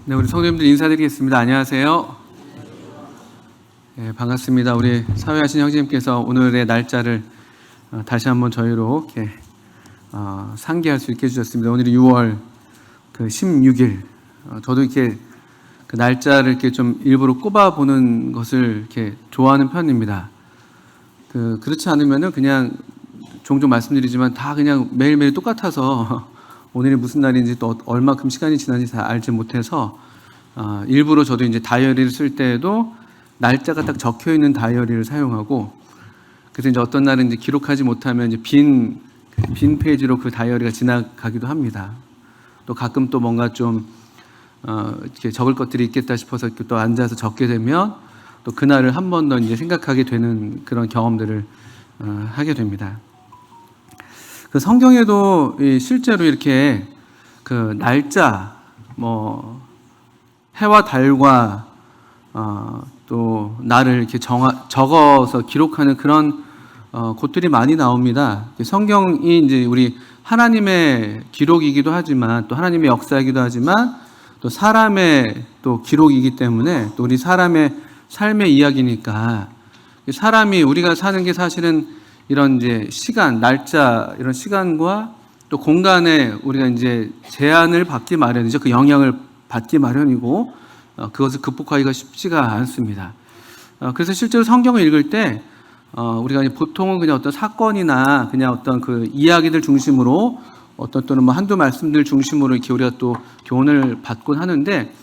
네, 우리 성도님들 인사드리겠습니다. 안녕하세요. 네, 반갑습니다. 우리 사회하신 형제님께서 오늘의 날짜를 다시 한번 저희로 이렇게 상기할 수 있게 해주셨습니다. 오늘이 6월 16일. 저도 이렇게 그 날짜를 이렇게 좀 일부러 꼽아보는 것을 이렇게 좋아하는 편입니다. 그렇지 않으면은 그냥 종종 말씀드리지만 다 그냥 매일매일 똑같아서 오늘이 무슨 날인지 또 얼마큼 시간이 지났는지 다 알지 못해서 일부러 저도 이제 다이어리를 쓸 때에도 날짜가 딱 적혀 있는 다이어리를 사용하고, 그래서 이제 어떤 날은 이제 기록하지 못하면 이제 빈 페이지로 그 다이어리가 지나가기도 합니다. 또 가끔 또 뭔가 좀 이렇게 적을 것들이 있겠다 싶어서 이렇게 또 앉아서 적게 되면 또 그날을 한 번 더 이제 생각하게 되는 그런 경험들을 하게 됩니다. 그 성경에도 실제로 이렇게 그 날짜, 해와 달과 또 날을 이렇게 적어서 기록하는 그런 곳들이 많이 나옵니다. 성경이 이제 우리 하나님의 기록이기도 하지만 또 하나님의 역사이기도 하지만 또 사람의 또 기록이기 때문에 또 우리 사람의 삶의 이야기니까, 사람이 우리가 사는 게 사실은 이런 이제 시간, 날짜, 이런 시간과 또 공간에 우리가 이제 제한을 받기 마련이죠. 그 영향을 받기 마련이고, 그것을 극복하기가 쉽지가 않습니다. 그래서 실제로 성경을 읽을 때, 우리가 보통은 그냥 어떤 사건이나 그냥 어떤 그 이야기들 중심으로 또는 한두 말씀들 중심으로 이렇게 우리가 또 교훈을 받곤 하는데,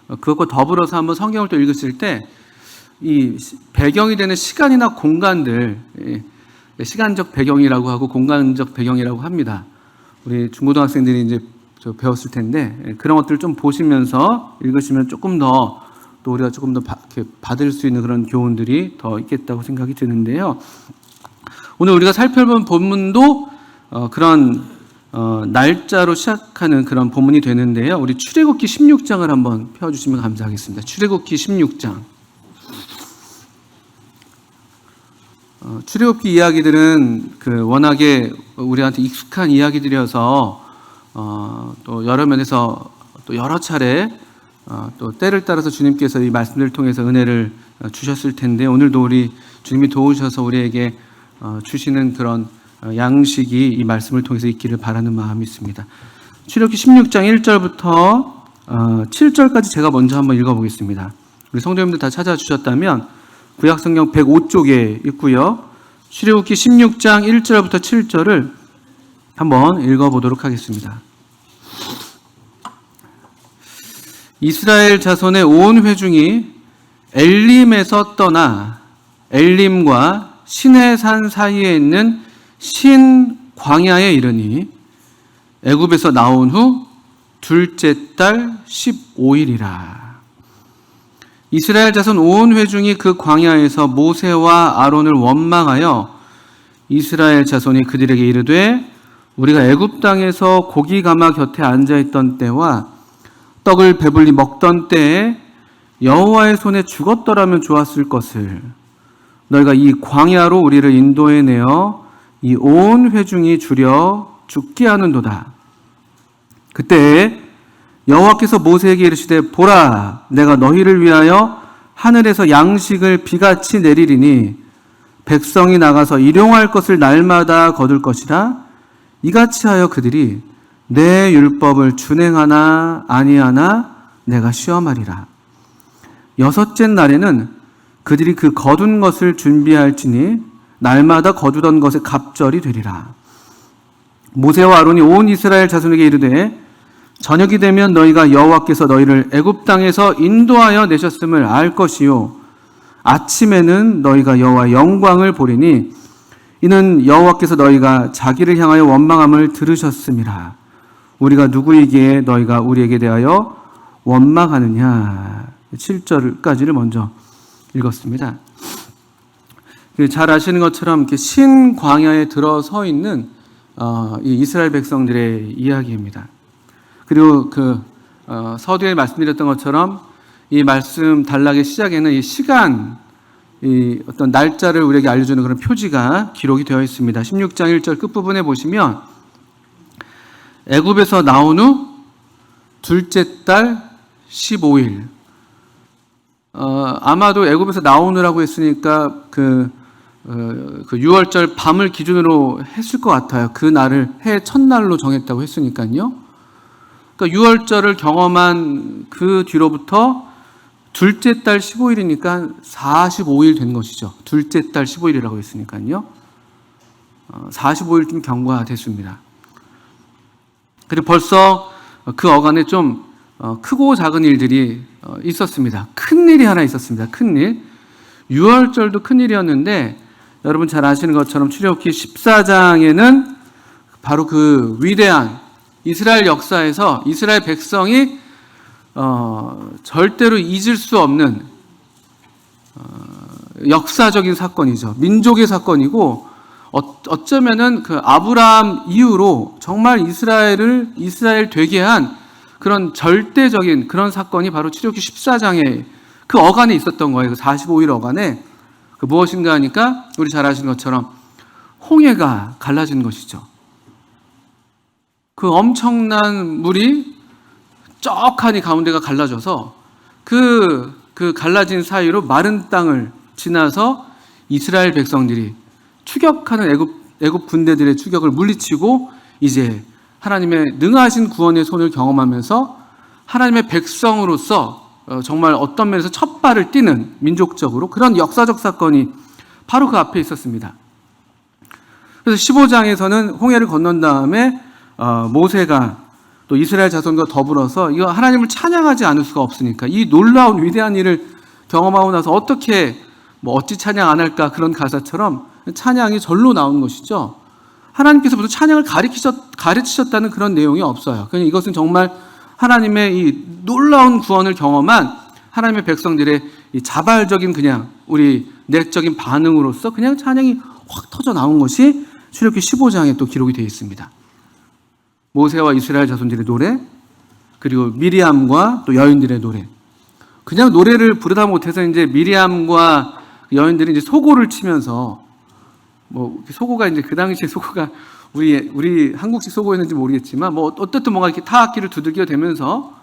그것과 더불어서 한번 성경을 또 읽었을 때, 이 배경이 되는 시간이나 공간들, 시간적 배경이라고 하고 공간적 배경이라고 합니다. 우리 중고등학생들이 이제 배웠을 텐데, 그런 것들을 좀 보시면서 읽으시면 조금 더 또 우리가 조금 더 받을 수 있는 그런 교훈들이 더 있겠다고 생각이 드는데요. 오늘 우리가 살펴본 본문도 그런 날짜로 시작하는 그런 본문이 되는데요. 우리 출애굽기 16장을 한번 펴주시면 감사하겠습니다. 출애굽기 16장. 출애굽기 이야기들은 워낙에 우리한테 익숙한 이야기들이어서 또 여러 면에서 또 여러 차례 또 때를 따라서 주님께서 이 말씀들을 통해서 은혜를 주셨을 텐데, 오늘도 우리 주님이 도우셔서 우리에게 주시는 그런 양식이 이 말씀을 통해서 있기를 바라는 마음이 있습니다. 출애굽기 16장 1절부터 7절까지 제가 먼저 한번 읽어보겠습니다. 우리 성도님들 다 찾아주셨다면 구약성경 105쪽에 있고요. 출애굽기 16장 1절부터 7절을 한번 읽어보도록 하겠습니다. 이스라엘 자손의 온 회중이 엘림에서 떠나 엘림과 시내산 사이에 있는 신 광야에 이르니 애굽에서 나온 후 둘째 달 15일이라. 이스라엘 자손 온 회중이 그 광야에서 모세와 아론을 원망하여 이스라엘 자손이 그들에게 이르되, 우리가 애굽 땅에서 고기 가마 곁에 앉아 있던 때와 떡을 배불리 먹던 때에 여호와의 손에 죽었더라면 좋았을 것을 너희가 이 광야로 우리를 인도해 내어 이 온 회중이 주려 죽게 하는도다. 그때 여호와께서 모세에게 이르시되, 보라, 내가 너희를 위하여 하늘에서 양식을 비같이 내리리니 백성이 나가서 일용할 것을 날마다 거둘 것이라. 이같이 하여 그들이 내 율법을 준행하나 아니하나 내가 시험하리라. 여섯째 날에는 그들이 그 거둔 것을 준비할지니 날마다 거두던 것의 갑절이 되리라. 모세와 아론이 온 이스라엘 자손에게 이르되, 저녁이 되면 너희가 여호와께서 너희를 애굽 땅에서 인도하여 내셨음을 알 것이요, 아침에는 너희가 여호와의 영광을 보리니 이는 여호와께서 너희가 자기를 향하여 원망함을 들으셨음이라. 우리가 누구이기에 너희가 우리에게 대하여 원망하느냐. 7절까지를 먼저 읽었습니다. 잘 아시는 것처럼 이렇게 신광야에 들어서 있는 이 이스라엘 백성들의 이야기입니다. 그리고 서두에 말씀드렸던 것처럼 이 말씀 단락의 시작에는 이 시간, 이 어떤 날짜를 우리에게 알려주는 그런 표지가 기록이 되어 있습니다. 16장 1절 끝부분에 보시면 애굽에서 나온 후 둘째 달 15일. 아마도 애굽에서 나오느라고 했으니까 그 6월절 밤을 기준으로 했을 것 같아요. 그 날을 해 첫날로 정했다고 했으니까요. 그러니까 6월절을 경험한 그 뒤로부터 둘째 달 15일이니까 45일 된 것이죠. 둘째 달 15일이라고 했으니까요. 45일쯤 경과됐습니다. 그리고 벌써 그 어간에 좀 크고 작은 일들이 있었습니다. 큰 일이 하나 있었습니다. 큰 일. 6월절도 큰 일이었는데 여러분 잘 아시는 것처럼 출애굽기 14장에는 바로 그 위대한 이스라엘 역사에서 이스라엘 백성이 절대로 잊을 수 없는 역사적인 사건이죠. 민족의 사건이고 어쩌면은 그 아브라함 이후로 정말 이스라엘 되게 한 그런 절대적인 그런 사건이 바로 출애굽기 14장에 그 어간에 있었던 거예요. 그 45일 어간에 그 무엇인가 하니까 우리 잘 아시는 것처럼 홍해가 갈라진 것이죠. 그 엄청난 물이 쩍하니 가운데가 갈라져서 그 갈라진 사이로 마른 땅을 지나서 이스라엘 백성들이 추격하는 애굽 군대들의 추격을 물리치고 이제 하나님의 능하신 구원의 손을 경험하면서 하나님의 백성으로서 정말 어떤 면에서 첫 발을 띄는 민족적으로 그런 역사적 사건이 바로 그 앞에 있었습니다. 그래서 15장에서는 홍해를 건넌 다음에 모세가 또 이스라엘 자손과 더불어서 이거 하나님을 찬양하지 않을 수가 없으니까 이 놀라운 위대한 일을 경험하고 나서 어떻게 어찌 찬양 안 할까 그런 가사처럼 찬양이 절로 나온 것이죠. 하나님께서 무슨 찬양을 가르치셨다는 그런 내용이 없어요. 그냥 이것은 정말 하나님의 이 놀라운 구원을 경험한 하나님의 백성들의 이 자발적인 그냥 우리 내적인 반응으로서 그냥 찬양이 확 터져 나온 것이 출애굽기 15장에 또 기록이 되어 있습니다. 모세와 이스라엘 자손들의 노래, 그리고 미리암과 또 여인들의 노래. 그냥 노래를 부르다 못해서 이제 미리암과 여인들이 이제 소고를 치면서 소고가 이제 그 당시에 소고가 우리 한국식 소고였는지 모르겠지만 어쨌든 뭔가 이렇게 타악기를 두들겨 대면서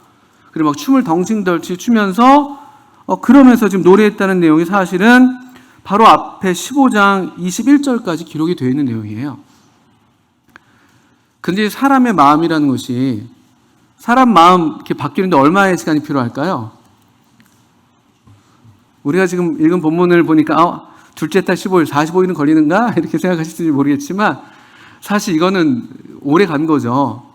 그리고 막 춤을 덩신덜치 추면서 그러면서 지금 노래했다는 내용이 사실은 바로 앞에 15장 21절까지 기록이 되어 있는 내용이에요. 근데 사람의 마음이라는 것이 사람 마음 이렇게 바뀌는데 얼마의 시간이 필요할까요? 우리가 지금 읽은 본문을 보니까 둘째 달 15일, 45일은 걸리는가? 이렇게 생각하실지 모르겠지만 사실 이거는 오래 간 거죠.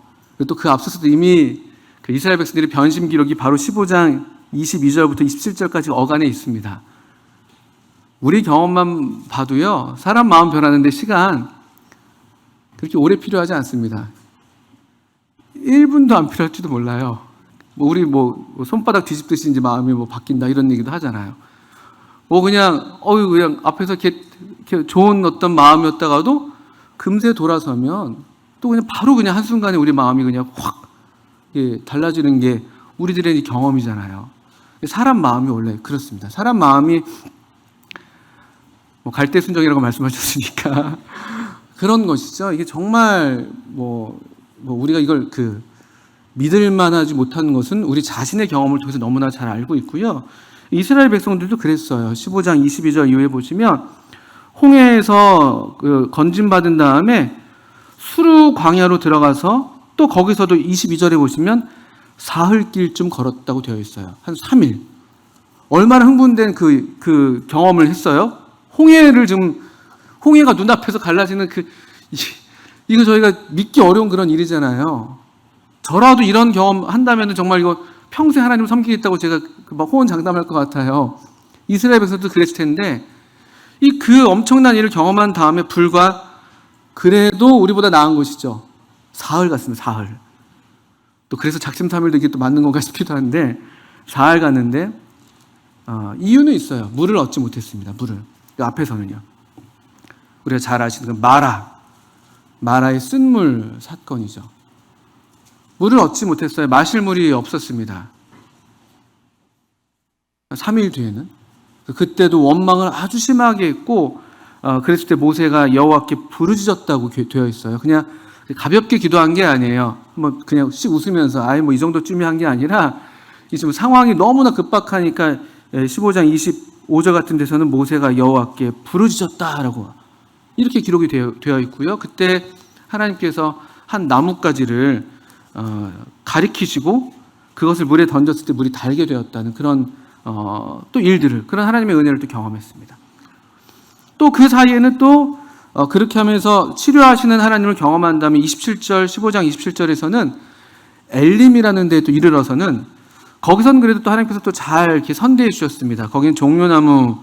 또 그 앞서서도 이미 그 이스라엘 백성들의 변심 기록이 바로 15장 22절부터 27절까지 어간에 있습니다. 우리 경험만 봐도요, 사람 마음 변하는데 시간 그렇게 오래 필요하지 않습니다. 1분도 안 필요할지도 몰라요. 우리 손바닥 뒤집듯이 이제 마음이 바뀐다 이런 얘기도 하잖아요. 그냥 앞에서 이렇게 좋은 어떤 마음이었다가도 금세 돌아서면 또 그냥 바로 그냥 한순간에 우리 마음이 그냥 확 달라지는 게 우리들의 경험이잖아요. 사람 마음이 원래 그렇습니다. 사람 마음이 갈대순정이라고 말씀하셨으니까 그런 것이죠. 이게 정말 우리가 이걸 믿을 만하지 못한 것은 우리 자신의 경험을 통해서 너무나 잘 알고 있고요. 이스라엘 백성들도 그랬어요. 15장 22절 이후에 보시면 홍해에서 건짐받은 다음에 수르 광야로 들어가서 또 거기서도 22절에 보시면 사흘길쯤 걸었다고 되어 있어요. 한 3일. 얼마나 흥분된 그 경험을 했어요? 홍해가 눈앞에서 갈라지는 이거 저희가 믿기 어려운 그런 일이잖아요. 저라도 이런 경험 한다면 정말 이거 평생 하나님을 섬기겠다고 제가 호언장담할 것 같아요. 이스라엘 백성도 그랬을 텐데 그 엄청난 일을 경험한 다음에 불과 그래도 우리보다 나은 것이죠. 사흘 갔습니다. 사흘. 또 그래서 작심삼일도 이게 또 맞는 건가 싶기도 한데 사흘 갔는데 이유는 있어요. 물을 얻지 못했습니다. 물을. 그 앞에서는요. 우리가 잘 아시는 마라의 쓴물 사건이죠. 물을 얻지 못했어요. 마실 물이 없었습니다. 3일 뒤에는. 그때도 원망을 아주 심하게 했고 그랬을 때 모세가 여호와께 부르짖었다고 되어 있어요. 그냥 가볍게 기도한 게 아니에요. 그냥 씩 웃으면서 이 정도쯤이 한 게 아니라 지금 상황이 너무나 급박하니까 15장 25절 같은 데서는 모세가 여호와께 부르짖었다라고 이렇게 기록이 되어 있고요. 그때 하나님께서 한 나뭇가지를 가리키시고 그것을 물에 던졌을 때 물이 달게 되었다는 그런 또 일들을, 그런 하나님의 은혜를 또 경험했습니다. 또 그 사이에는 또 그렇게 하면서 치료하시는 하나님을 경험한 다음에 15장 27절에서는 엘림이라는 데에 또 이르러서는 거기서는 그래도 또 하나님께서 또 잘 이렇게 선대해 주셨습니다. 거기는 종려나무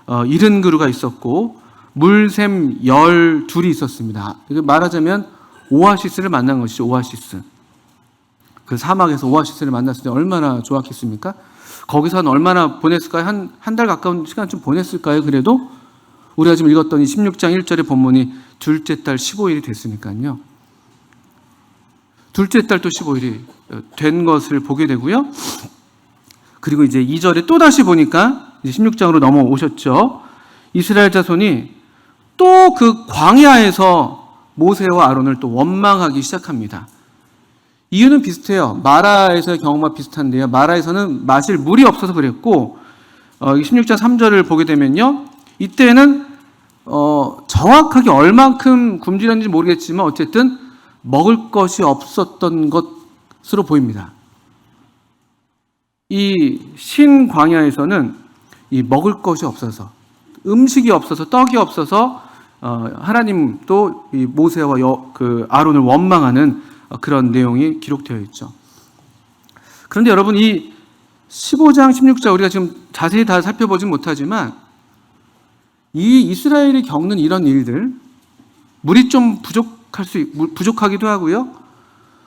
70그루가 있었고 물샘 12이 있었습니다. 말하자면 오아시스를 만난 것이죠. 오아시스. 그 사막에서 오아시스를 만났을 때 얼마나 좋았겠습니까? 거기서 얼마나 보냈을까요? 한 달 가까운 시간 좀 보냈을까요? 그래도 우리가 지금 읽었던 이 16장 1절의 본문이 둘째 달 15일이 됐으니까요. 둘째 달 또 15일이 된 것을 보게 되고요. 그리고 이제 2절에 또 다시 보니까 이제 16장으로 넘어오셨죠. 이스라엘 자손이 또 그 광야에서 모세와 아론을 또 원망하기 시작합니다. 이유는 비슷해요. 마라에서의 경험과 비슷한데요. 마라에서는 마실 물이 없어서 그랬고 16장 3절을 보게 되면요. 이때는 정확하게 얼만큼 굶주렸는지 모르겠지만 어쨌든 먹을 것이 없었던 것으로 보입니다. 이 신광야에서는 이 먹을 것이 없어서, 음식이 없어서, 떡이 없어서 하나님도 이 모세와 그 아론을 원망하는 그런 내용이 기록되어 있죠. 그런데 여러분, 이 15장 16장 우리가 지금 자세히 다 살펴보진 못하지만 이 이스라엘이 겪는 이런 일들, 물이 좀 부족하기도 하고요,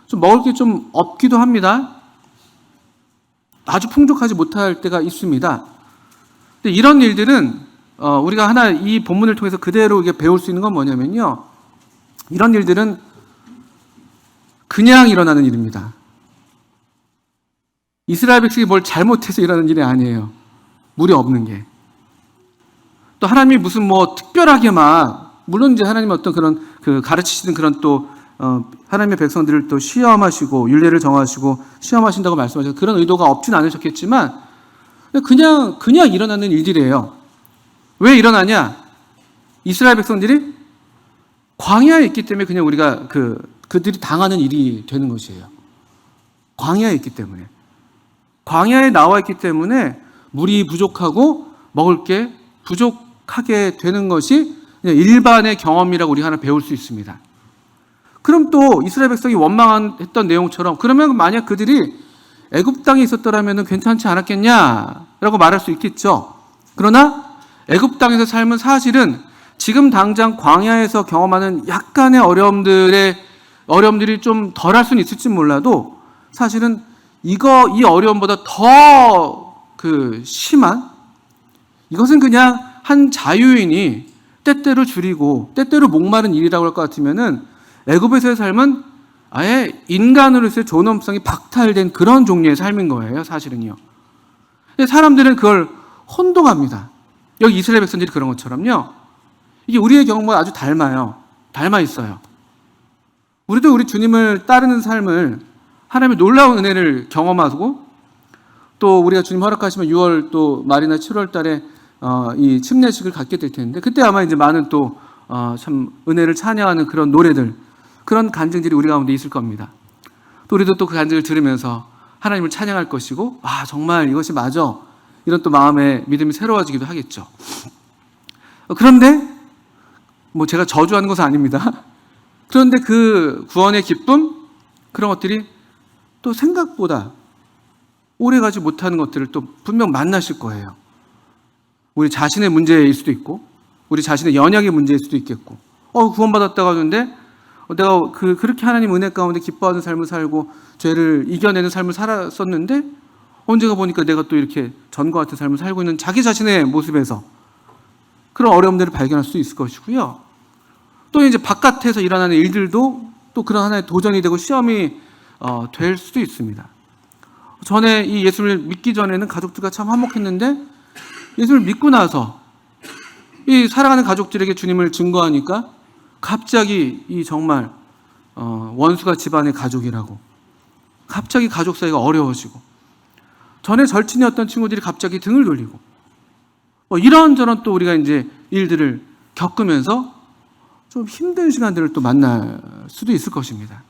좀 먹을 게 좀 없기도 합니다. 아주 풍족하지 못할 때가 있습니다. 근데 이런 일들은 우리가 하나 이 본문을 통해서 그대로 배울 수 있는 건 뭐냐면요, 이런 일들은 그냥 일어나는 일입니다. 이스라엘 백성이 뭘 잘못해서 일어나는 일이 아니에요. 물이 없는 게. 또 하나님이 무슨 특별하게 물론 이제 하나님의 어떤 그런 가르치시는 그런 또 하나님의 백성들을 또 시험하시고 율례를 정하시고 시험하신다고 말씀하셔서 그런 의도가 없진 않으셨겠지만 그냥 일어나는 일들이에요. 왜 일어나냐? 이스라엘 백성들이 광야에 있기 때문에 그냥 우리가 그들이 당하는 일이 되는 것이에요. 광야에 있기 때문에. 광야에 나와 있기 때문에 물이 부족하고 먹을 게 부족하게 되는 것이 일반의 경험이라고 우리가 하나 배울 수 있습니다. 그럼 또 이스라엘 백성이 원망했던 내용처럼, 그러면 만약 그들이 애굽 땅에 있었더라면 괜찮지 않았겠냐라고 말할 수 있겠죠. 그러나 애굽 땅에서 삶은 사실은 지금 당장 광야에서 경험하는 약간의 어려움들이 좀 덜할 수는 있을지 몰라도 사실은 이 어려움보다 더 심한, 이것은 그냥 한 자유인이 때때로 줄이고 때때로 목마른 일이라고 할 것 같으면은 애굽에서의 삶은 아예 인간으로서의 존엄성이 박탈된 그런 종류의 삶인 거예요, 사실은요. 근데 사람들은 그걸 혼동합니다. 여기 이스라엘 백성들이 그런 것처럼요. 이게 우리의 경험과 아주 닮아 있어요. 우리도 우리 주님을 따르는 삶을, 하나님의 놀라운 은혜를 경험하고, 또 우리가 주님 허락하시면 6월 또 말이나 7월 달에 이 침례식을 갖게 될 텐데, 그때 아마 이제 많은 또 참 은혜를 찬양하는 그런 노래들, 그런 간증들이 우리 가운데 있을 겁니다. 또 우리도 또 그 간증을 들으면서 하나님을 찬양할 것이고, 정말 이것이 맞아, 이런 또 마음의 믿음이 새로워지기도 하겠죠. 그런데 제가 저주하는 것은 아닙니다. 그런데 그 구원의 기쁨, 그런 것들이 또 생각보다 오래가지 못하는 것들을 또 분명 만나실 거예요. 우리 자신의 문제일 수도 있고, 우리 자신의 연약의 문제일 수도 있겠고, 구원받았다고 하는데 내가 그렇게 하나님 은혜 가운데 기뻐하는 삶을 살고 죄를 이겨내는 삶을 살았었는데 언제가 보니까 내가 또 이렇게 전과 같은 삶을 살고 있는 자기 자신의 모습에서 그런 어려움들을 발견할 수 있을 것이고요. 또 이제 바깥에서 일어나는 일들도 또 그런 하나의 도전이 되고 시험이 될 수도 있습니다. 전에 이 예수를 믿기 전에는 가족들과 참 화목했는데 예수를 믿고 나서 이 살아가는 가족들에게 주님을 증거하니까 갑자기 이 정말 원수가 집안의 가족이라고, 갑자기 가족 사이가 어려워지고, 전에 절친이었던 친구들이 갑자기 등을 돌리고, 이런저런 또 우리가 이제 일들을 겪으면서 좀 힘든 시간들을 또 만날 수도 있을 것입니다.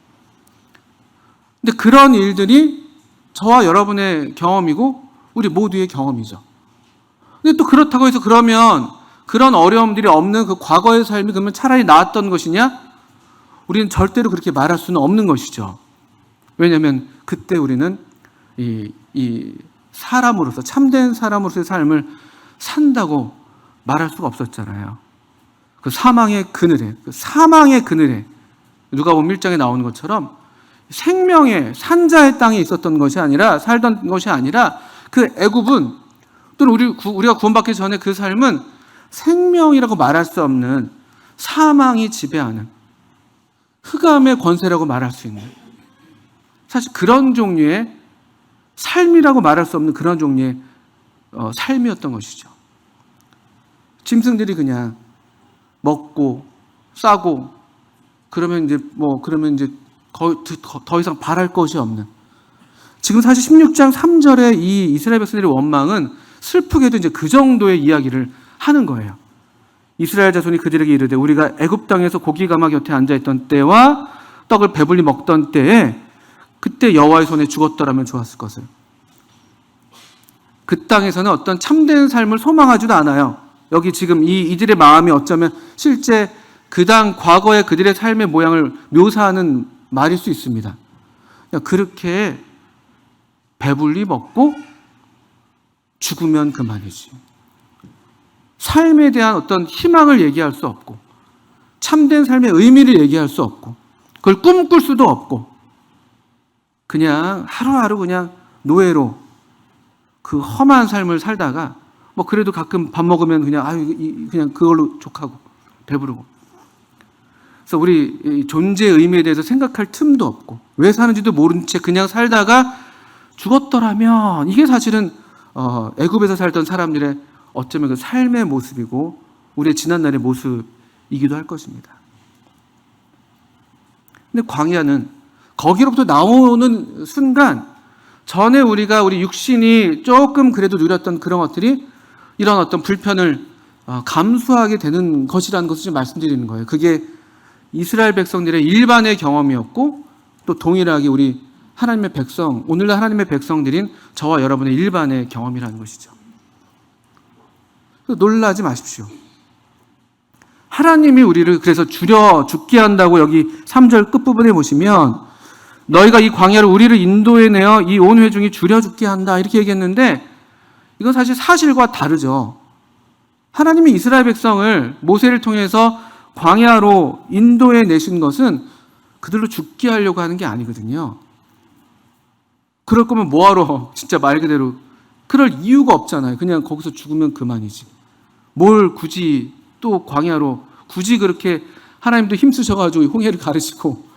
근데 그런 일들이 저와 여러분의 경험이고 우리 모두의 경험이죠. 근데 또 그렇다고 해서 그러면 그런 어려움들이 없는 그 과거의 삶이 그러면 차라리 나았던 것이냐? 우리는 절대로 그렇게 말할 수는 없는 것이죠. 왜냐하면 그때 우리는 이 사람으로서, 참된 사람으로서의 삶을 산다고 말할 수가 없었잖아요. 그 사망의 그늘에 누가복음 1장에 나오는 것처럼 생명의 산자의 땅에 있었던 것이 아니라, 살던 것이 아니라 그 애굽은, 또는 우리가 구원받기 전에 그 삶은 생명이라고 말할 수 없는 사망이 지배하는 흑암의 권세라고 말할 수 있는, 사실 그런 종류의 삶이라고 말할 수 없는 그런 종류의 삶이었던 것이죠. 짐승들이 그냥 먹고 싸고 그러면 이제 더 이상 바랄 것이 없는, 지금 사실 16장 3절의 이 이스라엘 백성들의 원망은 슬프게도 이제 그 정도의 이야기를 하는 거예요. 이스라엘 자손이 그들에게 이르되 우리가 애굽 땅에서 고기 가마 곁에 앉아 있던 때와 떡을 배불리 먹던 때에 그때 여호와의 손에 죽었더라면 좋았을 것을. 그 땅에서는 어떤 참된 삶을 소망하지도 않아요. 여기 지금 이들의 마음이 어쩌면 실제 그 당 과거의 그들의 삶의 모양을 묘사하는 말일 수 있습니다. 그렇게 배불리 먹고 죽으면 그만이지. 삶에 대한 어떤 희망을 얘기할 수 없고, 참된 삶의 의미를 얘기할 수 없고, 그걸 꿈꿀 수도 없고, 그냥 하루하루 그냥 노예로 그 험한 삶을 살다가 그래도 가끔 밥 먹으면 그냥 그걸로 족하고 배부르고. 그래서 우리 존재의 의미에 대해서 생각할 틈도 없고, 왜 사는지도 모른 채 그냥 살다가 죽었더라면, 이게 사실은 애굽에서 살던 사람들의 어쩌면 그 삶의 모습이고 우리의 지난날의 모습이기도 할 것입니다. 근데 광야는 거기로부터 나오는 순간, 전에 우리 육신이 조금 그래도 누렸던 그런 것들이 이런 어떤 불편을 감수하게 되는 것이라는 것을 말씀드리는 거예요. 그게 이스라엘 백성들의 일반의 경험이었고, 또 동일하게 우리 하나님의 백성, 오늘날 하나님의 백성들인 저와 여러분의 일반의 경험이라는 것이죠. 놀라지 마십시오. 하나님이 우리를 그래서 줄여 죽게 한다고 여기 3절 끝부분에 보시면, 너희가 이 광야를 우리를 인도해내어 이 온 회중이 줄여 죽게 한다, 이렇게 얘기했는데, 이건 사실 사실과 다르죠. 하나님이 이스라엘 백성을 모세를 통해서 광야로 인도해 내신 것은 그들로 죽게 하려고 하는 게 아니거든요. 그럴 거면 뭐하러, 진짜 말 그대로 그럴 이유가 없잖아요. 그냥 거기서 죽으면 그만이지. 뭘 굳이 또 광야로, 굳이 그렇게 하나님도 힘쓰셔가지고 홍해를 가르치고,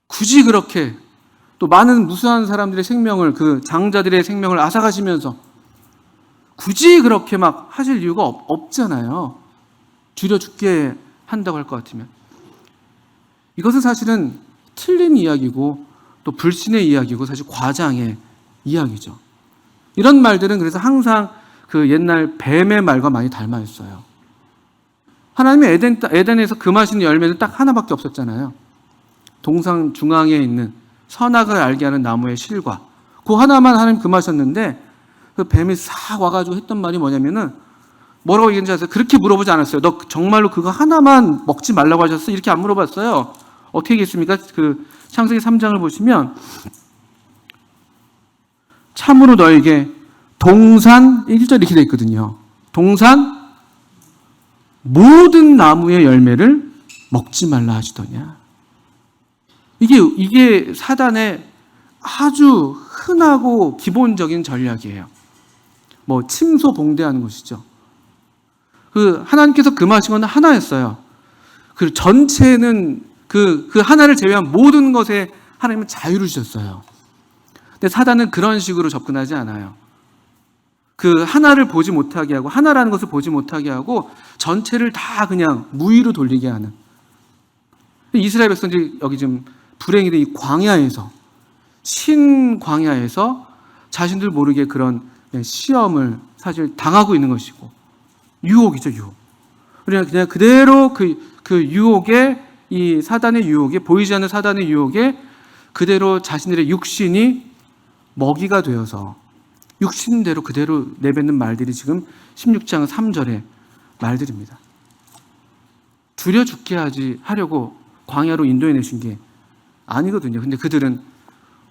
굳이 그렇게 또 많은 무수한 사람들의 생명을, 그 장자들의 생명을 앗아가시면서 굳이 그렇게 막 하실 이유가 없잖아요. 줄여 죽게 한다고 할 것 같으면. 이것은 사실은 틀린 이야기고, 또 불신의 이야기고, 사실 과장의 이야기죠. 이런 말들은 그래서 항상 그 옛날 뱀의 말과 많이 닮아 있어요. 하나님이 에덴에서 금하시는 열매는 딱 하나밖에 없었잖아요. 동상 중앙에 있는 선악을 알게 하는 나무의 실과, 그 하나만 하나님 금하셨는데, 그 뱀이 싹 와가지고 했던 말이 뭐냐면은, 뭐라고 얘기했는지 아세요? 그렇게 물어보지 않았어요. 너 정말로 그거 하나만 먹지 말라고 하셨어? 이렇게 안 물어봤어요. 어떻게 얘기했습니까? 그 창세기 3장을 보시면, 참으로 너에게 동산, 1절 이렇게 되어 있거든요. 동산 모든 나무의 열매를 먹지 말라 하시더냐. 이게 사단의 아주 흔하고 기본적인 전략이에요. 침소봉대하는 것이죠. 하나님께서 금하신 건 하나였어요. 그 전체는 그 하나를 제외한 모든 것에 하나님은 자유를 주셨어요. 근데 사단은 그런 식으로 접근하지 않아요. 그 하나를 보지 못하게 하고, 하나라는 것을 보지 못하게 하고, 전체를 다 그냥 무위로 돌리게 하는. 이스라엘 백성들이 여기 지금 불행히도 이 광야에서, 신광야에서 자신들 모르게 그런 시험을 사실 당하고 있는 것이고, 유혹이죠, 유혹. 우리가 그냥 그대로 그 유혹에, 이 사단의 유혹에, 보이지 않는 사단의 유혹에 그대로 자신들의 육신이 먹이가 되어서 육신대로 그대로 내뱉는 말들이 지금 16장 3절의 말들입니다. 두려 죽게 하려고 광야로 인도해 내신 게 아니거든요. 근데 그들은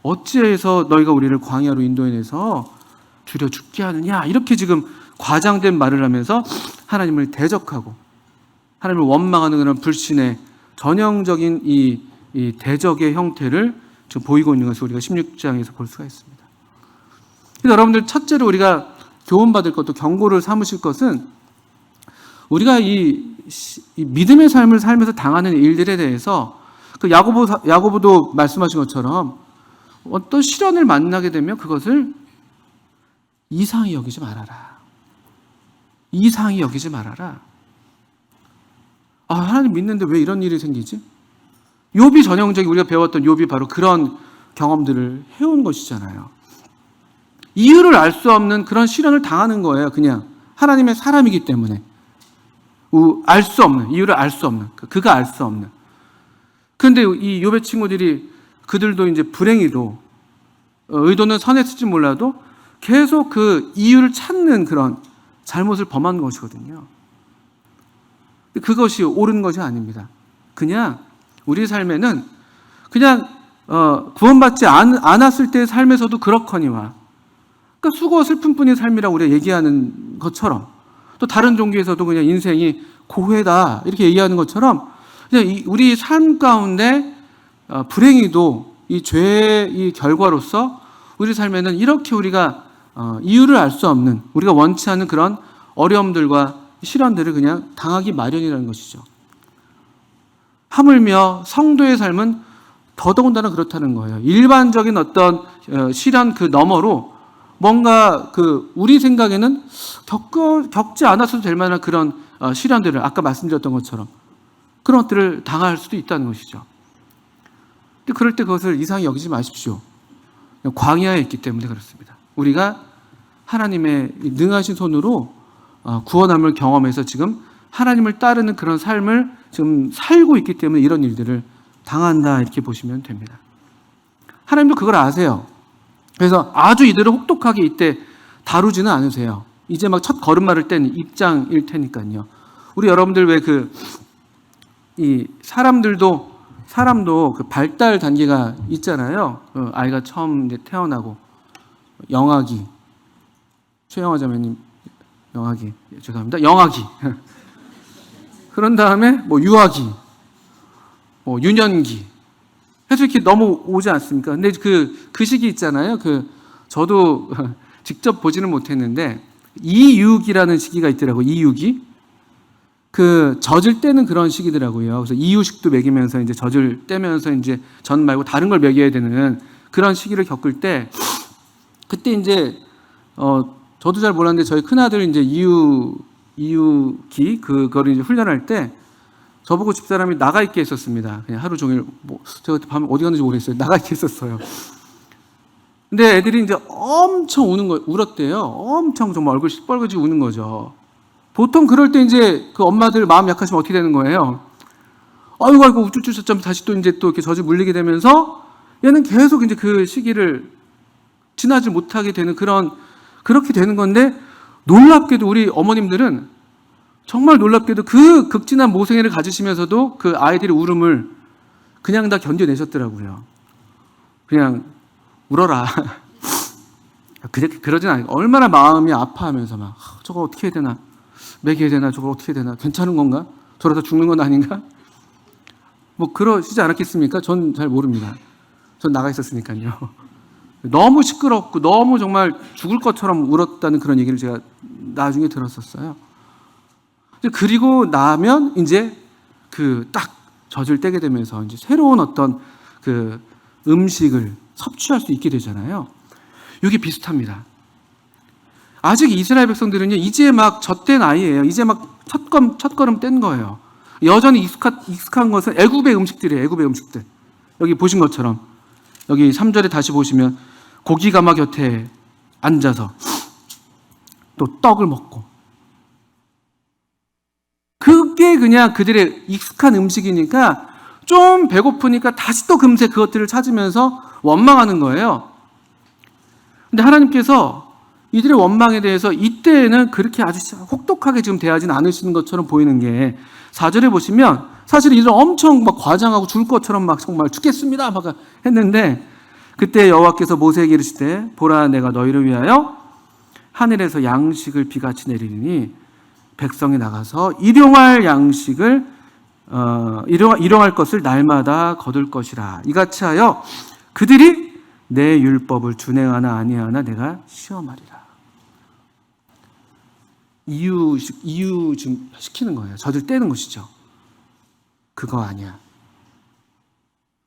어찌해서 너희가 우리를 광야로 인도해 내서 두려 죽게 하느냐, 이렇게 지금 과장된 말을 하면서 하나님을 대적하고 하나님을 원망하는 그런 불신의 전형적인 이 대적의 형태를 지금 보이고 있는 것을 우리가 16장에서 볼 수가 있습니다. 그래서 여러분들, 첫째로 우리가 교훈받을 것도, 경고를 삼으실 것은, 우리가 이 믿음의 삶을 살면서 당하는 일들에 대해서 그 야고보도 말씀하신 것처럼 어떤 시련을 만나게 되면 그것을 이상히 여기지 말아라. 이상히 여기지 말아라. 아, 하나님 믿는데 왜 이런 일이 생기지? 욥이 전형적인, 우리가 배웠던 욥이 바로 그런 경험들을 해온 것이잖아요. 이유를 알 수 없는 그런 시련을 당하는 거예요. 그냥 하나님의 사람이기 때문에 알 수 없는, 이유를 알 수 없는, 그가 알 수 없는. 그런데 이 욥의 친구들이, 그들도 이제 불행히도 의도는 선했을지 몰라도 계속 그 이유를 찾는 그런 잘못을 범한 것이거든요. 그것이 옳은 것이 아닙니다. 그냥 우리 삶에는 그냥 구원받지 않았을 때의 삶에서도 그렇거니와, 그러니까 수고 슬픔뿐인 삶이라고 우리가 얘기하는 것처럼, 또 다른 종교에서도 그냥 인생이 고해다 이렇게 얘기하는 것처럼, 그냥 우리 삶 가운데 불행히도 이 죄의 이 결과로서 우리 삶에는 이렇게 우리가 이유를 알 수 없는, 우리가 원치 않는 그런 어려움들과 시련들을 그냥 당하기 마련이라는 것이죠. 하물며 성도의 삶은 더더군다나 그렇다는 거예요. 일반적인 어떤 시련 그 너머로 뭔가 우리 생각에는 겪지 않았어도 될 만한 그런 시련들을, 아까 말씀드렸던 것처럼 그런 것들을 당할 수도 있다는 것이죠. 근데 그럴 때 그것을 이상히 여기지 마십시오. 광야에 있기 때문에 그렇습니다. 우리가 하나님의 능하신 손으로 구원함을 경험해서 지금 하나님을 따르는 그런 삶을 지금 살고 있기 때문에 이런 일들을 당한다, 이렇게 보시면 됩니다. 하나님도 그걸 아세요. 그래서 아주 이들을 혹독하게 이때 다루지는 않으세요. 이제 막 첫 걸음마를 뗀 입장일 테니까요. 우리 여러분들 왜 이 사람도 그 발달 단계가 있잖아요. 아이가 처음 이제 태어나고, 영아기, 최영화 자매님, 영아기, 죄송합니다. 영아기. 그런 다음에 뭐 유아기, 뭐 유년기 해서 이렇게 넘어오지 않습니까? 근데 그 시기 있잖아요. 저도 직접 보지는 못했는데 이육이라는 시기가 있더라고요. 이육이. 젖을 떼는 그런 시기더라고요. 그래서 이유식도 먹이면서 이제 젖을 떼면서 이제 젖 말고 다른 걸 먹여야 되는 그런 시기를 겪을 때, 그때 이제 저도 잘 몰랐는데 저희 큰아들 이제 이유기 그거를 이제 훈련할 때 저보고 집사람이 나가 있게 했었습니다. 그냥 하루 종일, 제가 밤에 어디 갔는지 모르겠어요. 나가 있게 했었어요. 근데 애들이 이제 엄청 울었대요. 엄청 정말 얼굴 시뻘겋게 우는 거죠. 보통 그럴 때 이제 그 엄마들 마음 약하시면 어떻게 되는 거예요? 아이고 우쭈쭈쭈 다시 또 이제 또 이렇게 젖이 물리게 되면서 얘는 계속 이제 그 시기를 지나지 못하게 되는 그렇게 되는 건데, 놀랍게도 우리 어머님들은 정말 놀랍게도 그 극진한 모생애를 가지시면서도 그 아이들의 울음을 그냥 다 견뎌내셨더라고요. 그냥 울어라. 그러진 않아요. 얼마나 마음이 아파하면서 막 저거 어떻게 해야 되나, 먹여야 되나, 저걸 어떻게 해야 되나, 괜찮은 건가, 저러다 죽는 건 아닌가, 뭐 그러시지 않았겠습니까? 전 잘 모릅니다. 전 나가 있었으니까요. 너무 시끄럽고 너무 정말 죽을 것처럼 울었다는 그런 얘기를 제가 나중에 들었었어요. 그리고 나면 이제 딱 젖을 떼게 되면서 이제 새로운 어떤 음식을 섭취할 수 있게 되잖아요. 이게 비슷합니다. 아직 이스라엘 백성들은요, 이제 막 젖된 아이예요. 이제 막 첫 걸음 뗀 거예요. 여전히 익숙한 것은 애굽의 음식들이에요. 애굽의 음식들. 여기 보신 것처럼 여기 3절에 다시 보시면 고기 가마 곁에 앉아서 또 떡을 먹고, 그게 그냥 그들의 익숙한 음식이니까 좀 배고프니까 다시 또 금세 그것들을 찾으면서 원망하는 거예요. 근데 하나님께서 이들의 원망에 대해서 이때에는 그렇게 아주 혹독하게 지금 대하지는 않으시는 것처럼 보이는 게, 4절에 보시면 사실 이들 엄청 막 과장하고 죽을 것처럼 막 정말 죽겠습니다 막 했는데, 그때 여호와께서 모세에게 이르시되 보라 내가 너희를 위하여 하늘에서 양식을 비같이 내리니 백성이 나가서 일용할 양식을 일용할 것을 날마다 거둘 것이라. 이같이 하여 그들이 내 율법을 준행하나 아니하나 내가 시험하리라. 이유 좀 시키는 거예요. 저들 떼는 것이죠. 그거 아니야.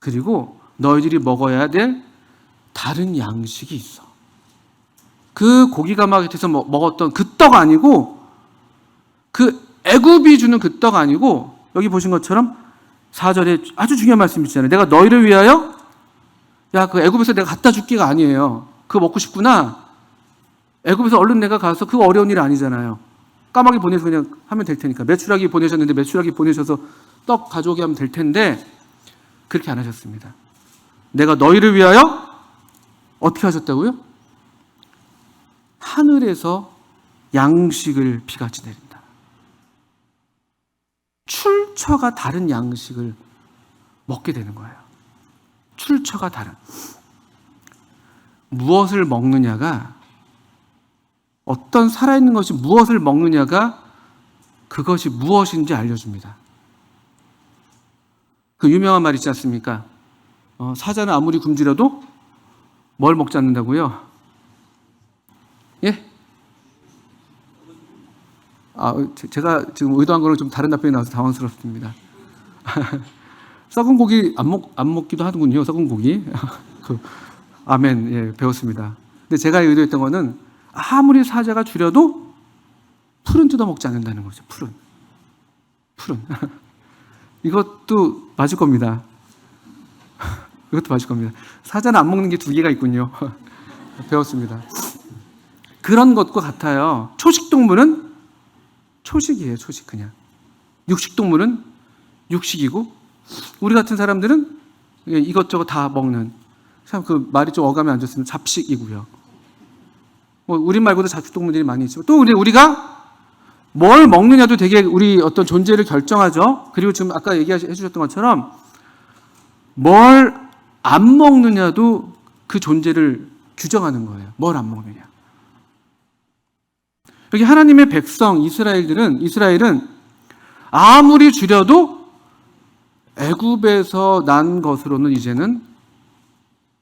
그리고 너희들이 먹어야 될 다른 양식이 있어. 그 고기가 막 밑에서 먹었던 그 떡 아니고, 그 애굽이 주는 그 떡 아니고, 여기 보신 것처럼 4절에 아주 중요한 말씀이 있잖아요. 내가 너희를 위하여, 야, 그 애굽에서 내가 갖다 줄게가 아니에요. 그거 먹고 싶구나. 애굽에서 얼른 내가 가서, 그거 어려운 일 아니잖아요. 까마귀 보내서 그냥 하면 될 테니까. 메추라기 보내셨는데 메추라기 보내셔서 떡 가져오게 하면 될 텐데, 그렇게 안 하셨습니다. 내가 너희를 위하여 어떻게 하셨다고요? 하늘에서 양식을 비같이 내린다. 출처가 다른 양식을 먹게 되는 거예요. 출처가 다른. 무엇을 먹느냐가, 어떤 살아있는 것이 무엇을 먹느냐가 그것이 무엇인지 알려줍니다. 그 유명한 말 있지 않습니까? 사자는 아무리 굶주려도 뭘 먹지 않는다고요? 예? 제가 지금 의도한 거는 좀 다른 답변이 나와서 당황스럽습니다. 썩은 고기 안 먹기도 하는군요. 썩은 고기. 아멘. 예, 배웠습니다. 근데 제가 의도했던 거는 아무리 사자가 줄여도 풀은 뜯어 먹지 않는다는 거죠. 풀은. 이것도 맞을 겁니다. 이것도 맞을 겁니다. 사자는 안 먹는 게 두 개가 있군요. 배웠습니다. 그런 것과 같아요. 초식동물은 초식이에요. 초식 그냥. 육식동물은 육식이고, 우리 같은 사람들은 이것저것 다 먹는, 참 그 말이 좀 어감이 안 좋습니다. 잡식이고요. 우리 말고도 잡식동물들이 많이 있죠. 또 우리가 뭘 먹느냐도 되게 우리 어떤 존재를 결정하죠. 그리고 지금 아까 얘기해 주셨던 것처럼 뭘 안 먹느냐도 그 존재를 규정하는 거예요. 뭘 안 먹느냐. 여기 하나님의 백성 이스라엘은 아무리 줄여도 애굽에서 난 것으로는 이제는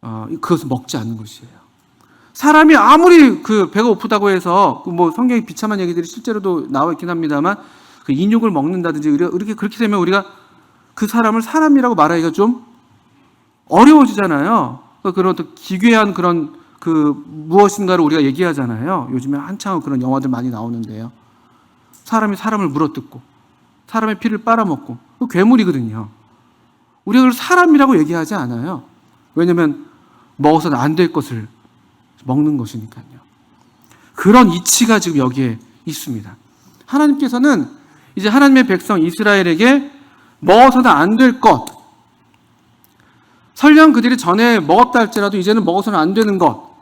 그것을 먹지 않는 것이에요. 사람이 아무리 그 배가 고프다고 해서 뭐 성경에 비참한 얘기들이 실제로도 나와 있긴 합니다만, 그 인육을 먹는다든지 그렇게 되면 우리가 그 사람을 사람이라고 말하기가 좀 어려워지잖아요. 그런 어떤 기괴한 그런 그 무엇인가를 우리가 얘기하잖아요. 요즘에 한창 그런 영화들 많이 나오는데요. 사람이 사람을 물어뜯고 사람의 피를 빨아먹고, 그 괴물이거든요. 우리가 그걸 사람이라고 얘기하지 않아요. 왜냐하면 먹어서는 안 될 것을 먹는 것이니까요. 그런 이치가 지금 여기에 있습니다. 하나님께서는 이제 하나님의 백성 이스라엘에게 먹어서는 안 될 것, 설령 그들이 전에 먹었다 할지라도 이제는 먹어서는 안 되는 것,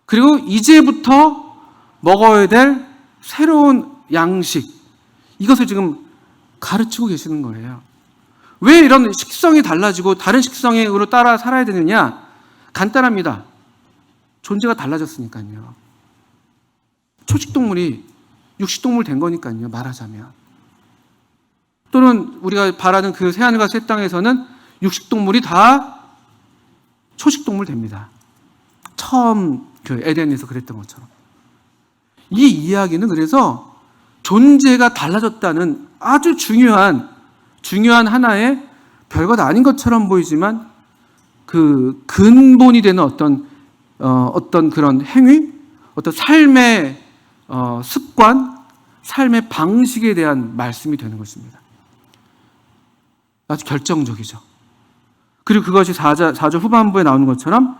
그리고 이제부터 먹어야 될 새로운 양식, 이것을 지금 가르치고 계시는 거예요. 왜 이런 식성이 달라지고 다른 식성으로 따라 살아야 되느냐? 간단합니다. 존재가 달라졌으니까요. 초식동물이 육식동물 된 거니까요. 말하자면. 또는 우리가 바라는 그 새하늘과 새 땅에서는 육식동물이 다 초식동물 됩니다. 처음 그 에덴에서 그랬던 것처럼. 이 이야기는 그래서 존재가 달라졌다는 아주 중요한 하나의 별것 아닌 것처럼 보이지만 그 근본이 되는 어떤 그런 행위, 어떤 삶의 습관, 삶의 방식에 대한 말씀이 되는 것입니다. 아주 결정적이죠. 그리고 그것이 4절 후반부에 나오는 것처럼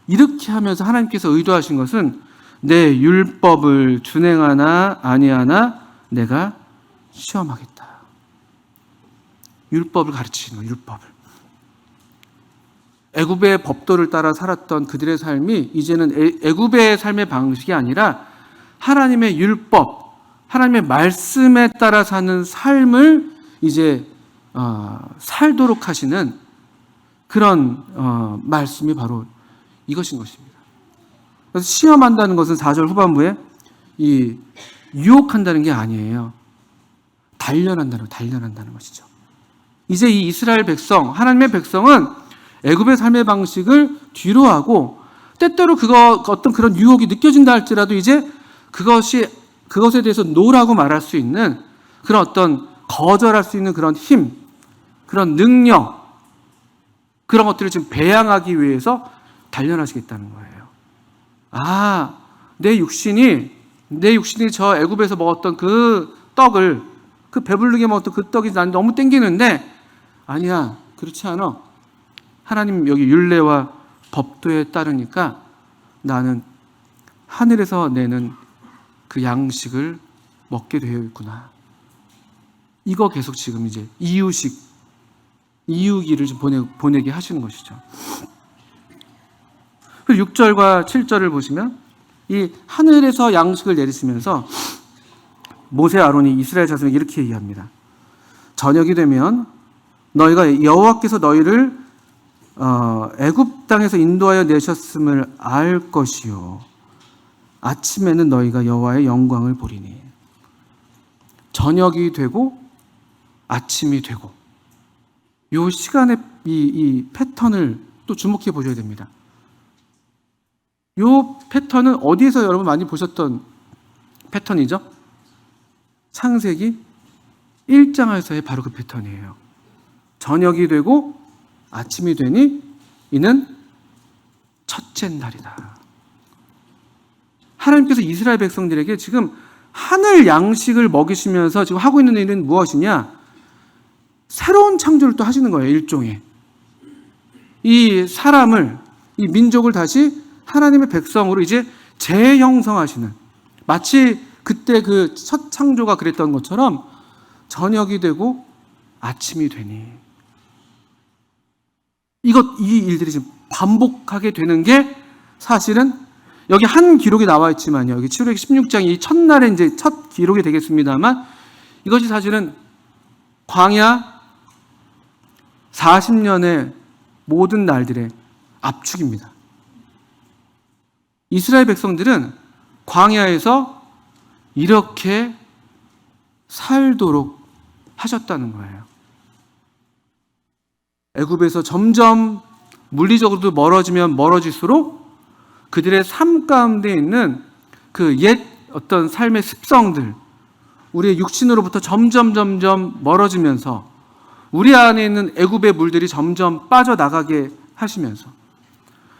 이렇게 하면서 하나님께서 의도하신 것은 내 율법을 준행하나 아니하나 내가 시험하겠다. 율법을 가르치시는 거예요. 율법을. 애굽의 법도를 따라 살았던 그들의 삶이 이제는 애굽의 삶의 방식이 아니라 하나님의 율법, 하나님의 말씀에 따라 사는 삶을 이제 살도록 하시는 그런 말씀이 바로 이것인 것입니다. 그래서 시험한다는 것은 4절 후반부에 이 유혹한다는 게 아니에요. 단련한다는 것이죠. 이제 이 이스라엘 백성, 하나님의 백성은 애굽의 삶의 방식을 뒤로하고 때때로 어떤 그런 유혹이 느껴진다 할지라도 이제 그것에 대해서 노라고 말할 수 있는 그런 어떤 거절할 수 있는 그런 힘, 그런 능력, 그런 것들을 지금 배양하기 위해서 단련하시겠다는 거예요. 내 육신이 저 애굽에서 먹었던 그 떡을, 그 배부르게 먹었던 그 떡이 난 너무 땡기는데 아니야, 그렇지 않아. 하나님 여기 율례와 법도에 따르니까 나는 하늘에서 내는 그 양식을 먹게 되어 있구나. 이거 계속 지금 이제 이유기를 좀 보내게 하시는 것이죠. 그리고 6절과 7절을 보시면 이 하늘에서 양식을 내리시면서 모세 아론이 이스라엘 자손에게 이렇게 얘기합니다. 저녁이 되면 너희가 여호와께서 너희를 애굽 땅에서 인도하여 내셨음을 알 것이요 아침에는 너희가 여호와의 영광을 보리니. 저녁이 되고 아침이 되고 이 시간의 이 패턴을 또 주목해 보셔야 됩니다. 이 패턴은 어디에서 여러분 많이 보셨던 패턴이죠? 창세기 1장에서의 바로 그 패턴이에요. 저녁이 되고 아침이 되니 이는 첫째 날이다. 하나님께서 이스라엘 백성들에게 지금 하늘 양식을 먹이시면서 지금 하고 있는 일은 무엇이냐? 새로운 창조를 또 하시는 거예요. 일종의. 이 사람을, 이 민족을 다시 하나님의 백성으로 이제 재형성하시는, 마치 그때 그 첫 창조가 그랬던 것처럼 저녁이 되고 아침이 되니 이 일들이 지금 반복하게 되는 게 사실은 여기 한 기록이 나와 있지만요. 여기 출애굽기 16장이 이 첫날에 이제 첫 기록이 되겠습니다만 이것이 사실은 광야 40년의 모든 날들의 압축입니다. 이스라엘 백성들은 광야에서 이렇게 살도록 하셨다는 거예요. 애굽에서 점점 물리적으로도 멀어지면 멀어질수록 그들의 삶 가운데 있는 그 옛 어떤 삶의 습성들, 우리의 육신으로부터 점점 멀어지면서 우리 안에 있는 애굽의 물들이 점점 빠져나가게 하시면서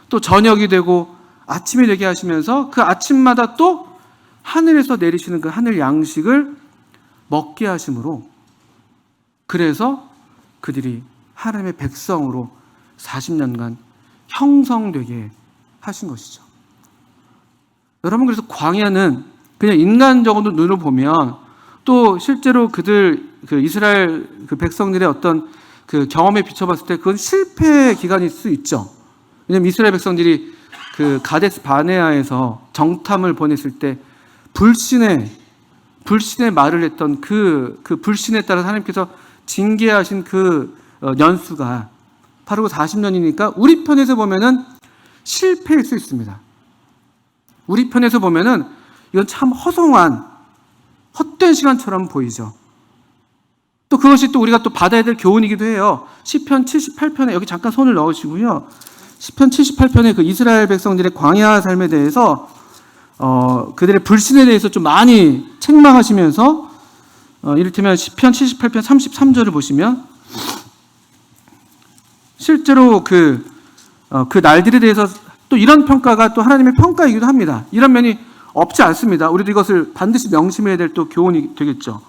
또 저녁이 되고 아침이 되게 하시면서 그 아침마다 또 하늘에서 내리시는 그 하늘 양식을 먹게 하심으로 그래서 그들이 하나님의 백성으로 40년간 형성되게 하신 것이죠. 여러분, 그래서 광야는 그냥 인간적으로 눈으로 보면 또 실제로 그 이스라엘 그 백성들의 어떤 그 경험에 비춰봤을 때 그건 실패의 기간일 수 있죠. 왜냐하면 이스라엘 백성들이 그 가데스 바네아에서 정탐을 보냈을 때 불신의 말을 했던 그 불신에 따라 하나님께서 징계하신 그 연수가 바로 40년이니까 우리 편에서 보면은 실패일 수 있습니다. 우리 편에서 보면은 이건 참 허송한 헛된 시간처럼 보이죠. 또 그것이 또 우리가 또 받아야 될 교훈이기도 해요. 시편 78편에 여기 잠깐 손을 넣으시고요. 시편 78편에 그 이스라엘 백성들의 광야 삶에 대해서 그들의 불신에 대해서 좀 많이 책망하시면서 이를테면 시편 78편 33절을 보시면 실제로 그 날들에 대해서 또 이런 평가가 또 하나님의 평가이기도 합니다. 이런 면이 없지 않습니다. 우리도 이것을 반드시 명심해야 될 또 교훈이 되겠죠.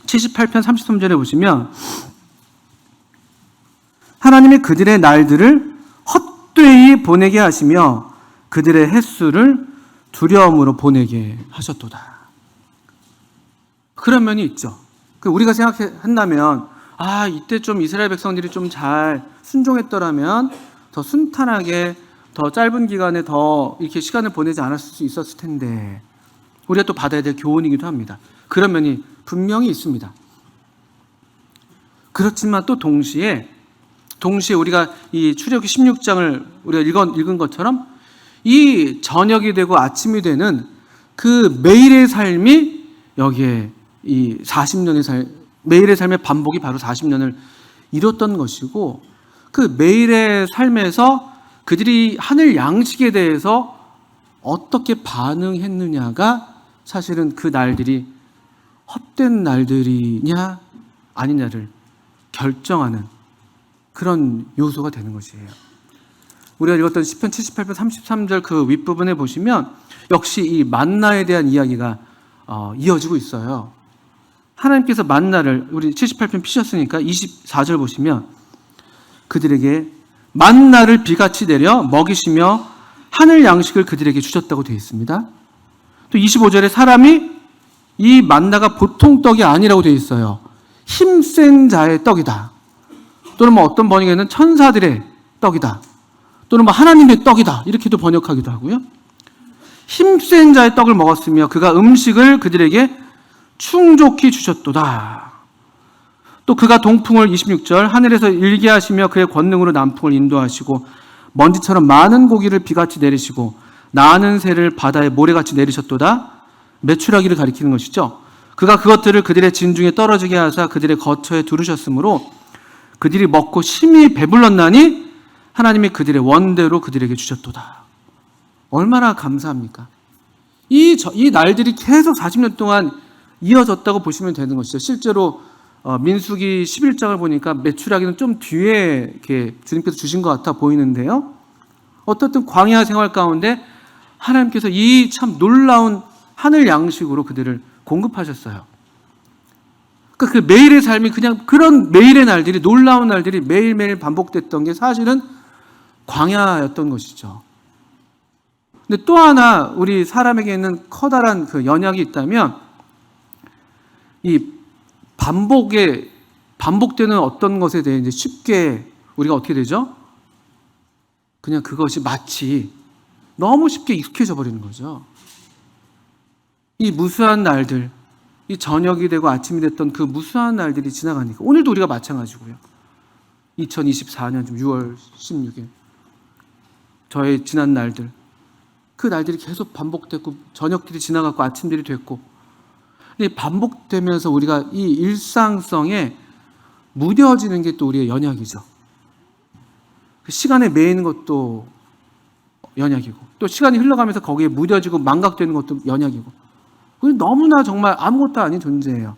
78편 33절에 보시면 하나님이 그들의 날들을 헛되이 보내게 하시며 그들의 횟수를 두려움으로 보내게 하셨도다. 그런 면이 있죠. 우리가 생각한다면 이때 좀 이스라엘 백성들이 좀 잘 순종했더라면 더 순탄하게 더 짧은 기간에 더 이렇게 시간을 보내지 않았을 수 있었을 텐데, 우리가 또 받아야 될 교훈이기도 합니다. 그런 면이 분명히 있습니다. 그렇지만 또 동시에 우리가 이 출애굽기 16장을 우리가 읽은 것처럼 이 저녁이 되고 아침이 되는 그 매일의 삶이 여기에 이 40년의 매일의 삶의 반복이 바로 40년을 이뤘던 것이고, 그 매일의 삶에서 그들이 하늘 양식에 대해서 어떻게 반응했느냐가 사실은 그 날들이 헛된 날들이냐 아니냐를 결정하는 그런 요소가 되는 것이에요. 우리가 읽었던 시편 78편 33절 그 윗부분에 보시면 역시 이 만나에 대한 이야기가 이어지고 있어요. 하나님께서 만나를, 우리 78편 피셨으니까 24절 보시면 그들에게 만나를 비같이 내려 먹이시며 하늘 양식을 그들에게 주셨다고 되어 있습니다. 또 25절에 사람이 이 만나가 보통 떡이 아니라고 되어 있어요. 힘센 자의 떡이다. 또는 어떤 번역에는 천사들의 떡이다. 또는 하나님의 떡이다. 이렇게도 번역하기도 하고요. 힘센 자의 떡을 먹었으며 그가 음식을 그들에게 충족히 주셨도다. 또 그가 동풍을 26절 하늘에서 일게 하시며 그의 권능으로 남풍을 인도하시고 먼지처럼 많은 고기를 비같이 내리시고 나는 새를 바다에 모래같이 내리셨도다. 메추라기를 가리키는 것이죠. 그가 그것들을 그들의 진중에 떨어지게 하사 그들의 거처에 두르셨으므로 그들이 먹고 심히 배불렀나니 하나님이 그들의 원대로 그들에게 주셨도다. 얼마나 감사합니까? 이 날들이 계속 40년 동안 이어졌다고 보시면 되는 것이죠. 실제로 민수기 11장을 보니까 메추라기는 좀 뒤에 이렇게 주님께서 주신 것 같아 보이는데요. 어떻든 광야 생활 가운데 하나님께서 이 참 놀라운 하늘 양식으로 그들을 공급하셨어요. 그러니까 그 매일의 삶이 그냥 그런 매일의 날들이, 놀라운 날들이 매일매일 반복됐던 게 사실은 광야였던 것이죠. 근데 또 하나 우리 사람에게 있는 커다란 그 연약이 있다면 이 반복되는 어떤 것에 대해 이제 쉽게 우리가 어떻게 되죠? 그냥 그것이 마치 너무 쉽게 익숙해져 버리는 거죠. 이 무수한 날들, 이 저녁이 되고 아침이 됐던 그 무수한 날들이 지나가니까 오늘도 우리가 마찬가지고요. 2024년 6월 16일 저의 지난 날들, 그 날들이 계속 반복됐고 저녁들이 지나갔고 아침들이 됐고, 근데 반복되면서 우리가 이 일상성에 무뎌지는 게 또 우리의 연약이죠. 그 시간에 매이는 것도 연약이고 또 시간이 흘러가면서 거기에 무뎌지고 망각되는 것도 연약이고, 너무나 정말 아무것도 아닌 존재예요.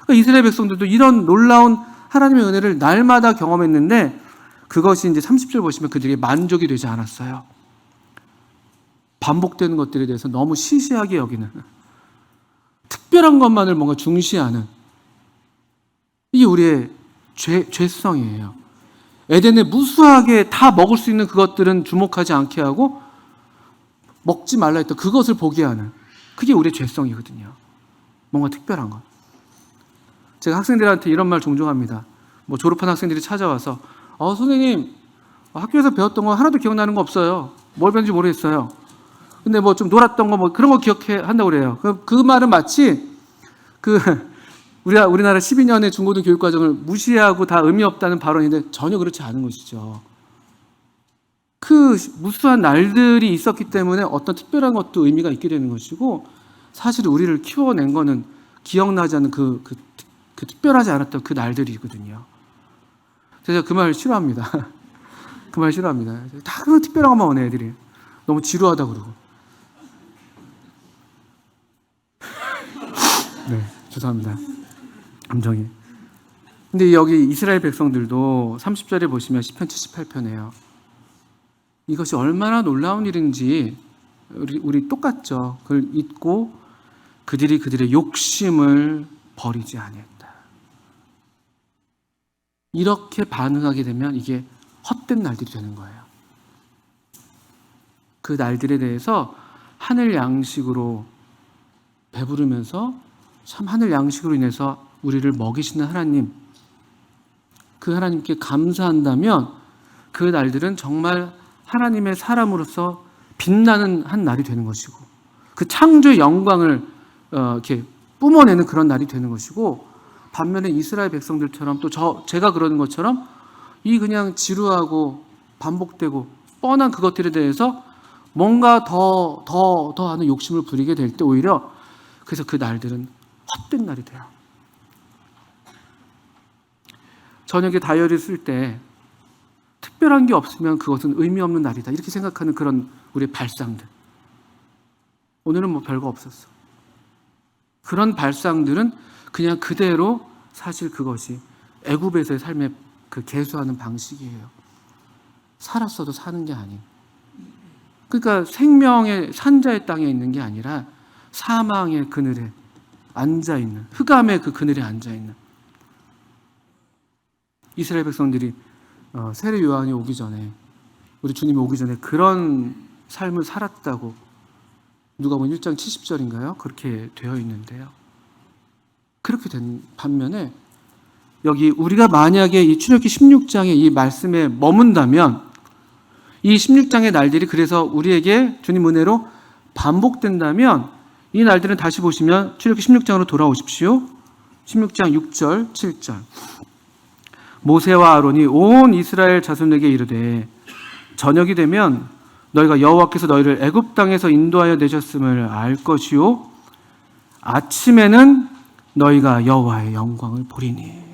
그러니까 이스라엘 백성들도 이런 놀라운 하나님의 은혜를 날마다 경험했는데 그것이 이제 30절 보시면 그들이 만족이 되지 않았어요. 반복되는 것들에 대해서 너무 시시하게 여기는, 특별한 것만을 뭔가 중시하는, 이게 우리의 죄성이에요. 에덴에 무수하게 다 먹을 수 있는 그것들은 주목하지 않게 하고 먹지 말라 했던 그것을 보게 하는, 그게 우리의 죄성이거든요. 뭔가 특별한 것. 제가 학생들한테 이런 말 종종 합니다. 졸업한 학생들이 찾아와서 선생님 학교에서 배웠던 거 하나도 기억나는 거 없어요. 뭘 배웠는지 모르겠어요. 근데 좀 놀았던 거 그런 거 기억한다고 그래요. 그 말은 마치 우리나라 12년의 중고등 교육 과정을 무시하고 다 의미 없다는 발언인데 전혀 그렇지 않은 것이죠. 그 무수한 날들이 있었기 때문에 어떤 특별한 것도 의미가 있게 되는 것이고, 사실 우리를 키워낸 거는 기억나지 않는 그 특별하지 않았던 그 날들이거든요. 제가 그 말 싫어합니다. 그 말 싫어합니다. 다 그런 특별한 것만 원해 애들이. 너무 지루하다 그러고. 네, 죄송합니다. 감정이. 근데 여기 이스라엘 백성들도 30절에 보시면 시편 78편이에요. 이것이 얼마나 놀라운 일인지 우리 똑같죠. 그걸 잊고 그들이 그들의 욕심을 버리지 아니했다. 이렇게 반응하게 되면 이게 헛된 날들이 되는 거예요. 그 날들에 대해서 하늘 양식으로 배부르면서 참 하늘 양식으로 인해서 우리를 먹이시는 하나님, 그 하나님께 감사한다면 그 날들은 정말 하나님의 사람으로서 빛나는 한 날이 되는 것이고, 그 창조의 영광을 이렇게 뿜어내는 그런 날이 되는 것이고, 반면에 이스라엘 백성들처럼 또 제가 그러는 것처럼 이 그냥 지루하고 반복되고 뻔한 그것들에 대해서 뭔가 더 하는 욕심을 부리게 될 때 오히려 그래서 그 날들은 헛된 날이 돼요. 저녁에 다이어리를 쓸 때 특별한 게 없으면 그것은 의미 없는 날이다, 이렇게 생각하는 그런 우리의 발상들. 오늘은 뭐 별거 없었어. 그런 발상들은 그냥 그대로 사실 그것이 애굽에서의 삶의 그 계수하는 방식이에요. 살았어도 사는 게 아닌. 그러니까 생명의 산자의 땅에 있는 게 아니라 사망의 그늘에 앉아있는, 흑암의 그 그늘에 앉아있는 이스라엘 백성들이 세례 요한이 오기 전에, 우리 주님이 오기 전에 그런 삶을 살았다고 누가복음 1장 70절인가요? 그렇게 되어 있는데요. 그렇게 된 반면에 여기 우리가 만약에 이 출애굽기 16장의 이 말씀에 머문다면 이 16장의 날들이 그래서 우리에게 주님 은혜로 반복된다면 이 날들은 다시 보시면 출애굽기 16장으로 돌아오십시오. 16장 6절 7절. 모세와 아론이 온 이스라엘 자손에게 이르되 저녁이 되면 너희가 여호와께서 너희를 애굽 땅에서 인도하여 내셨음을 알 것이요 아침에는 너희가 여호와의 영광을 보리니.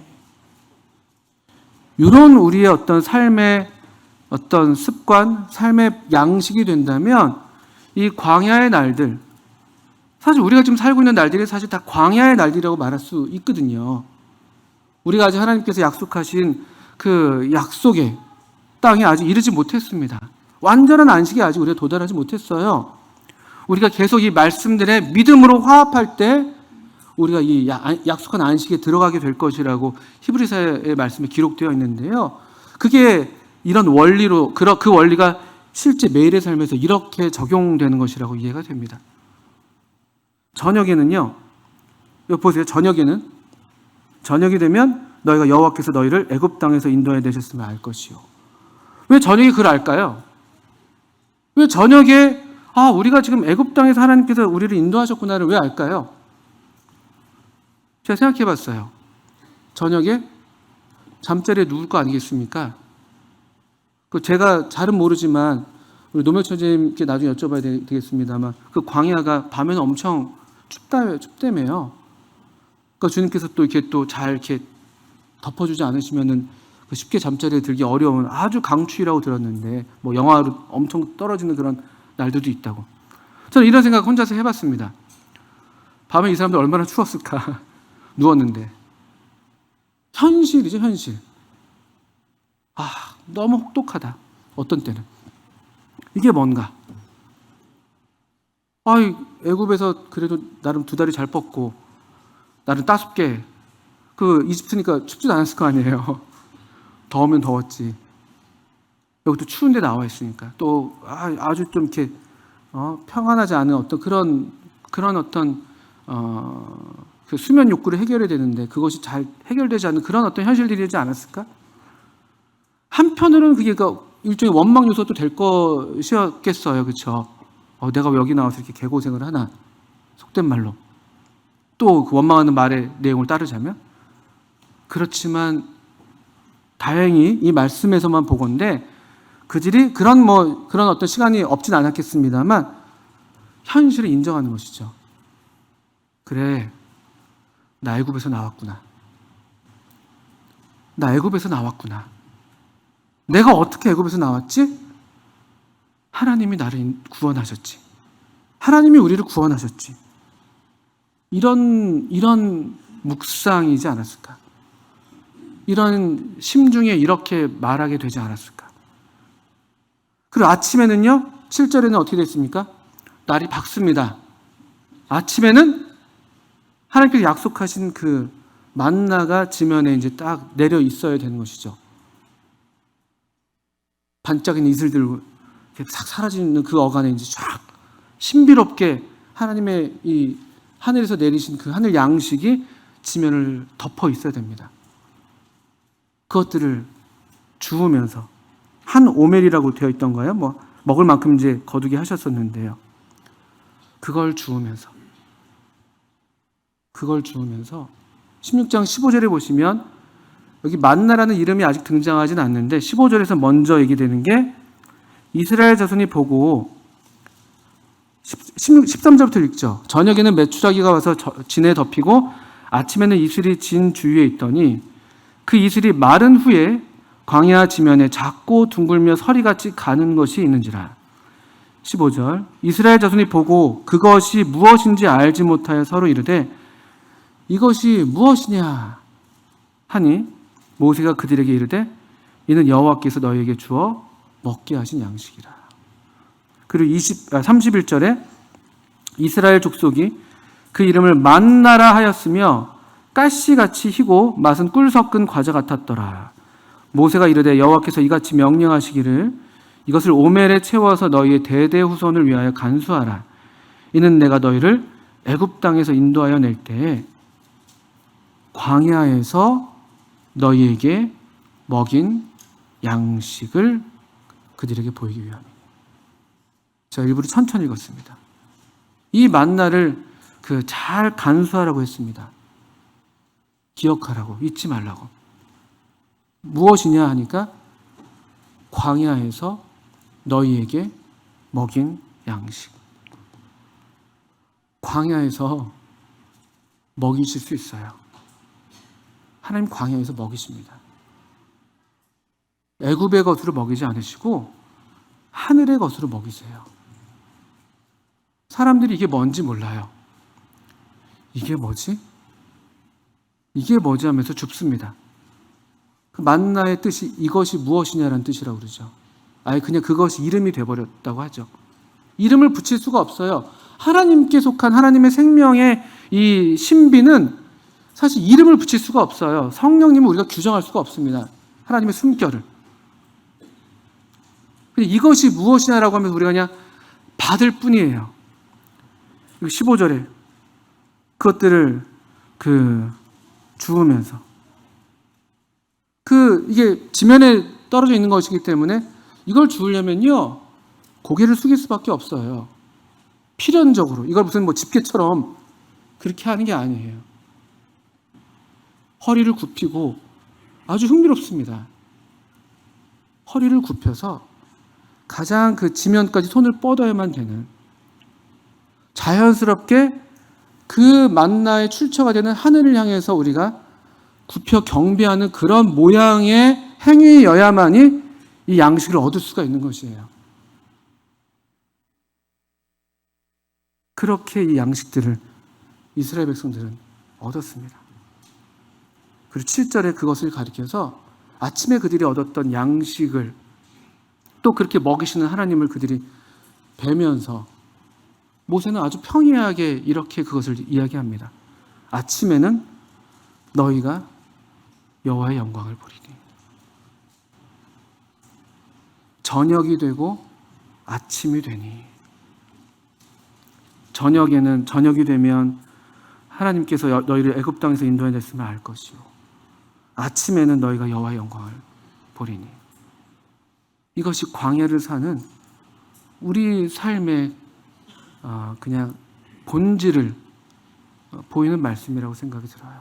이런 우리의 어떤 삶의 어떤 습관, 삶의 양식이 된다면 이 광야의 날들, 사실 우리가 지금 살고 있는 날들이 사실 다 광야의 날들이라고 말할 수 있거든요. 우리가 아직 하나님께서 약속하신 그 약속의 땅에 아직 이르지 못했습니다. 완전한 안식에 아직 우리가 도달하지 못했어요. 우리가 계속 이 말씀들의 믿음으로 화합할 때 우리가 이 약속한 안식에 들어가게 될 것이라고 히브리서의 말씀에 기록되어 있는데요. 그게 이런 원리로, 그 원리가 실제 매일의 삶에서 이렇게 적용되는 것이라고 이해가 됩니다. 저녁에는요, 여기 보세요. 저녁이 되면 너희가 여호와께서 너희를 애굽 땅에서 인도해 내셨음을 알 것이요. 왜 저녁에 그걸 알까요? 왜 저녁에 우리가 지금 애굽 땅에서 하나님께서 우리를 인도하셨구나를 왜 알까요? 제가 생각해 봤어요. 저녁에 잠자리에 누울 거 아니겠습니까? 제가 잘은 모르지만 우리 노mel천재님께 나중에 여쭤봐야 되겠습니다만 그 광야가 밤에는 엄청 춥다며요. 그러니까 주님께서 또 이렇게 또 잘 이렇게 덮어주지 않으시면은 쉽게 잠자리에 들기 어려운 아주 강추위라고 들었는데 뭐 영하로 엄청 떨어지는 그런 날들도 있다고. 저는 이런 생각 혼자서 해봤습니다. 밤에 이 사람들 얼마나 추웠을까. 누웠는데. 현실이죠, 현실. 너무 혹독하다. 어떤 때는. 이게 뭔가. 애굽에서 그래도 나름 2다리 잘 뻗고 나름 따숩게 이집트니까 춥지도 않았을 거 아니에요. 더우면 더웠지. 여기 또 추운데 나와 있으니까 또 아주 좀 이렇게 평안하지 않은 어떤 그런 어떤 그 수면 욕구를 해결해야 되는데 그것이 잘 해결되지 않는 그런 어떤 현실들이지 않았을까? 한편으로는 그게 일종의 원망 요소도 될 것이었겠어요, 그렇죠? 내가 왜 여기 나와서 이렇게 개고생을 하나? 속된 말로. 또 그 원망하는 말의 내용을 따르자면 그렇지만 다행히 이 말씀에서만 보건대 그들이 그런 어떤 시간이 없진 않았겠습니다만 현실을 인정하는 것이죠. 그래, 나 애굽에서 나왔구나. 내가 어떻게 애굽에서 나왔지? 하나님이 나를 구원하셨지. 하나님이 우리를 구원하셨지. 이런 묵상이지 않았을까? 이런 심중에 이렇게 말하게 되지 않았을까? 그리고 아침에는요, 7절에는 어떻게 됐습니까? 날이 밝습니다. 아침에는 하나님께서 약속하신 그 만나가 지면에 이제 딱 내려 있어야 되는 것이죠. 반짝이는 이슬들 이렇게 싹 사라지는 그 어간에 이제 쫙 신비롭게 하나님의 이 하늘에서 내리신 그 하늘 양식이 지면을 덮어 있어야 됩니다. 그것들을 주우면서 한 오멜이라고 되어 있던가요? 뭐 먹을 만큼 이제 거두게 하셨었는데요. 그걸 주우면서 16장 15절에 보시면 여기 만나라는 이름이 아직 등장하진 않는데 15절에서 먼저 얘기되는 게 이스라엘 자손이 보고 13절부터 읽죠. 저녁에는 메추라기가 와서 진에 덮이고 아침에는 이슬이 진 주위에 있더니 그 이슬이 마른 후에 광야 지면에 작고 둥글며 서리같이 가는 것이 있는지라. 15절 이스라엘 자손이 보고 그것이 무엇인지 알지 못하여 서로 이르되 이것이 무엇이냐 하니 모세가 그들에게 이르되 이는 여호와께서 너희에게 주어 먹게 하신 양식이라. 그리고 31절에 이스라엘 족속이 그 이름을 만나라 하였으며 가시같이 희고 맛은 꿀 섞은 과자 같았더라. 모세가 이르되 여호와께서 이같이 명령하시기를 이것을 오멜에 채워서 너희의 대대 후손을 위하여 간수하라. 이는 내가 너희를 애굽 땅에서 인도하여 낼 때에 광야에서 너희에게 먹인 양식을 그들에게 보이기 위함이니. 제가 일부러 천천히 읽었습니다. 이 만나를 잘 간수하라고 했습니다. 기억하라고, 잊지 말라고. 무엇이냐 하니까 광야에서 너희에게 먹인 양식. 광야에서 먹이실 수 있어요. 하나님 광야에서 먹이십니다. 애굽의 것으로 먹이지 않으시고 하늘의 것으로 먹이세요. 사람들이 이게 뭔지 몰라요. 이게 뭐지? 이게 뭐지 하면서 줍습니다. 그 만나의 뜻이 이것이 무엇이냐라는 뜻이라고 그러죠. 아예 그냥 그것이 이름이 돼버렸다고 하죠. 이름을 붙일 수가 없어요. 하나님께 속한 하나님의 생명의 이 신비는 사실 이름을 붙일 수가 없어요. 성령님은 우리가 규정할 수가 없습니다. 하나님의 숨결을. 이것이 무엇이냐라고 하면서 우리가 그냥 받을 뿐이에요. 15절에 그것들을 주우면서 이게 지면에 떨어져 있는 것이기 때문에 이걸 주우려면요 고개를 숙일 수밖에 없어요. 필연적으로 이걸 무슨 집게처럼 그렇게 하는 게 아니에요. 허리를 굽히고 아주 흥미롭습니다. 허리를 굽혀서 가장 지면까지 손을 뻗어야만 되는, 자연스럽게 그 만나의 출처가 되는 하늘을 향해서 우리가 굽혀 경배하는 그런 모양의 행위여야만이 이 양식을 얻을 수가 있는 것이에요. 그렇게 이 양식들을 이스라엘 백성들은 얻었습니다. 그리고 7절에 그것을 가리켜서 아침에 그들이 얻었던 양식을 또 그렇게 먹이시는 하나님을 그들이 뵈면서 모세는 아주 평이하게 이렇게 그것을 이야기합니다. 아침에는 너희가 여호와의 영광을 보리니. 저녁이 되고 아침이 되니. 저녁이 되면 하나님께서 너희를 애굽 땅에서 인도해냈음을 알 것이요. 아침에는 너희가 여호와의 영광을 보리니. 이것이 광야를 사는 우리 삶의 그냥 본질을 보이는 말씀이라고 생각이 들어요.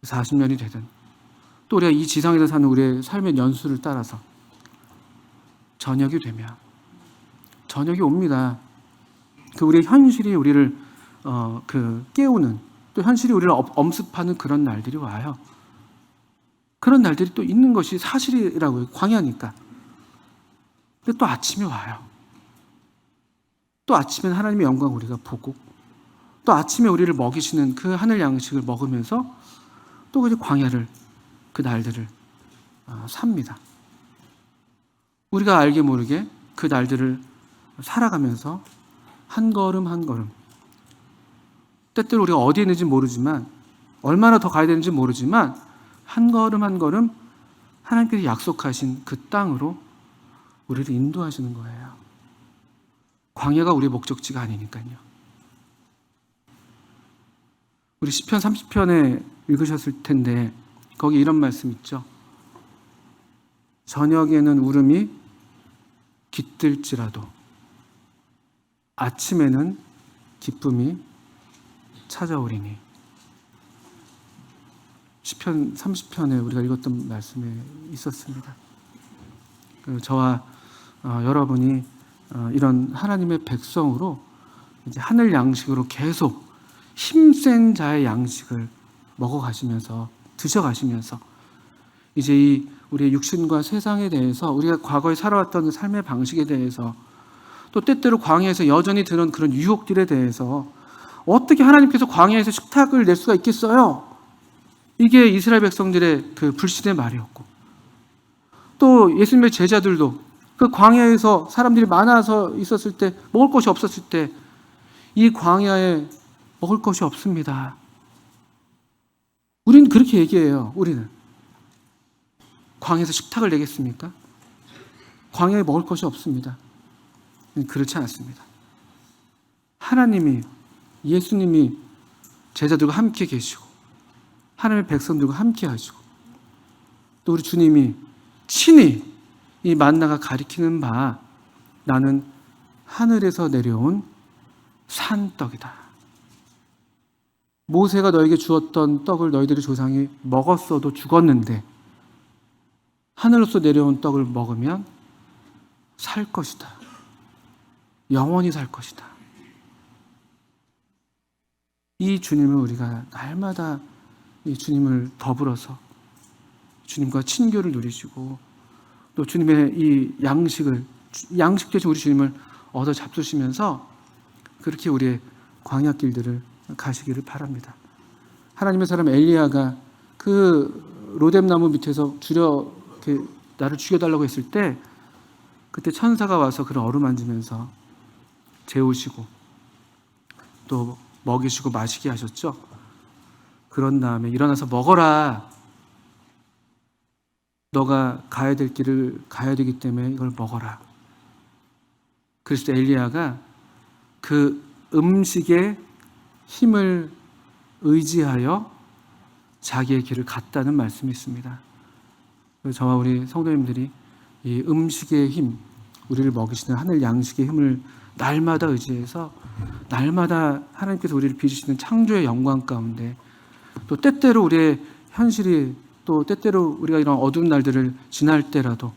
40년이 되든 또 우리가 이 지상에서 사는 우리의 삶의 연수를 따라서 저녁이 되면 저녁이 옵니다. 우리의 현실이 우리를 깨우는, 또 현실이 우리를 엄습하는 그런 날들이 와요. 그런 날들이 또 있는 것이 사실이라고요. 광야니까. 근데 또 아침이 와요. 또 아침에는 하나님의 영광을 우리가 보고 또 아침에 우리를 먹이시는 그 하늘 양식을 먹으면서 또 그 광야를, 그 날들을 삽니다. 우리가 알게 모르게 그 날들을 살아가면서 한 걸음 한 걸음, 때때로 우리가 어디에 있는지 모르지만 얼마나 더 가야 되는지 모르지만 한 걸음 한 걸음 하나님께서 약속하신 그 땅으로 우리를 인도하시는 거예요. 광야가 우리의 목적지가 아니니까요. 우리 시편 30편에 읽으셨을 텐데 거기 이런 말씀 있죠. 저녁에는 울음이 깃들지라도 아침에는 기쁨이 찾아오리니. 시편 30편에 우리가 읽었던 말씀에 있었습니다. 저와 여러분이 이런 하나님의 백성으로 이제 하늘 양식으로 계속 힘센 자의 양식을 먹어가시면서 드셔가시면서 이제 이 우리의 육신과 세상에 대해서 우리가 과거에 살아왔던 삶의 방식에 대해서 또 때때로 광야에서 여전히 드는 그런 유혹들에 대해서 어떻게 하나님께서 광야에서 식탁을 낼 수가 있겠어요? 이게 이스라엘 백성들의 그 불신의 말이었고 또 예수님의 제자들도 그 광야에서 사람들이 많아서 있었을 때 먹을 것이 없었을 때 이 광야에 먹을 것이 없습니다. 우리는 그렇게 얘기해요. 우리는 광야에서 식탁을 내겠습니까? 광야에 먹을 것이 없습니다. 그렇지 않습니다. 하나님이 예수님이 제자들과 함께 계시고 하나님의 백성들과 함께 하시고 또 우리 주님이 친히 이 만나가 가리키는 바 나는 하늘에서 내려온 산떡이다. 모세가 너에게 주었던 떡을 너희들의 조상이 먹었어도 죽었는데 하늘로서 내려온 떡을 먹으면 살 것이다. 영원히 살 것이다. 이 주님을 우리가 날마다 이 주님을 더불어서 주님과 친교를 누리시고 또 주님의 이 양식 대신 우리 주님을 얻어 잡수시면서 그렇게 우리의 광야길들을 가시기를 바랍니다. 하나님의 사람 엘리야가 그 로뎀나무 밑에서 나를 죽여달라고 했을 때 그때 천사가 와서 그를 어루만지면서 재우시고 또 먹이시고 마시게 하셨죠. 그런 다음에 일어나서 먹어라. 너가 가야 될 길을 가야 되기 때문에 이걸 먹어라. 그래서 엘리야가 그 음식의 힘을 의지하여 자기의 길을 갔다는 말씀이 있습니다. 저와 우리 성도님들이 이 음식의 힘, 우리를 먹이시는 하늘 양식의 힘을 날마다 의지해서 날마다 하나님께서 우리를 빚으시는 창조의 영광 가운데 또 때때로 우리의 현실이 또 때때로 우리가 이런 어두운 날들을 지날 때라도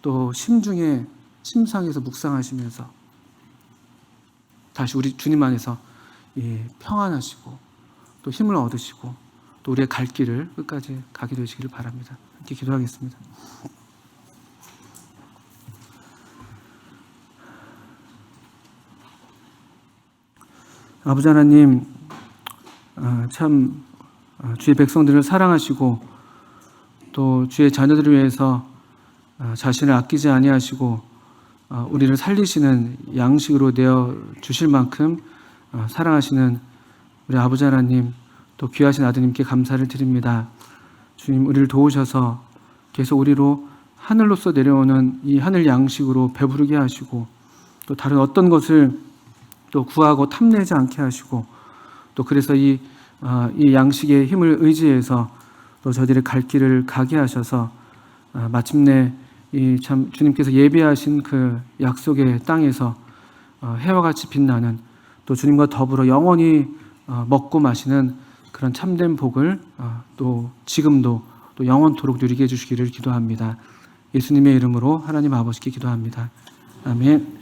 또 심중에 침상에서 묵상하시면서 다시 우리 주님 안에서 평안하시고 또 힘을 얻으시고 또 우리의 갈 길을 끝까지 가게 되시기를 바랍니다. 함께 기도하겠습니다. 아버지 하나님, 참 주의 백성들을 사랑하시고 또 주의 자녀들을 위해서 자신을 아끼지 아니하시고 우리를 살리시는 양식으로 내어 주실 만큼 사랑하시는 우리 아버지 하나님, 또 귀하신 아드님께 감사를 드립니다. 주님, 우리를 도우셔서 계속 우리로 하늘로서 내려오는 이 하늘 양식으로 배부르게 하시고 또 다른 어떤 것을 또 구하고 탐내지 않게 하시고 또 그래서 이 양식의 힘을 의지해서 또 저들의 갈 길을 가게 하셔서 마침내 이 참 주님께서 예비하신 그 약속의 땅에서 해와 같이 빛나는 또 주님과 더불어 영원히 먹고 마시는 그런 참된 복을 또 지금도 또 영원토록 누리게 해주시기를 기도합니다. 예수님의 이름으로 하나님 아버지께 기도합니다. 아멘.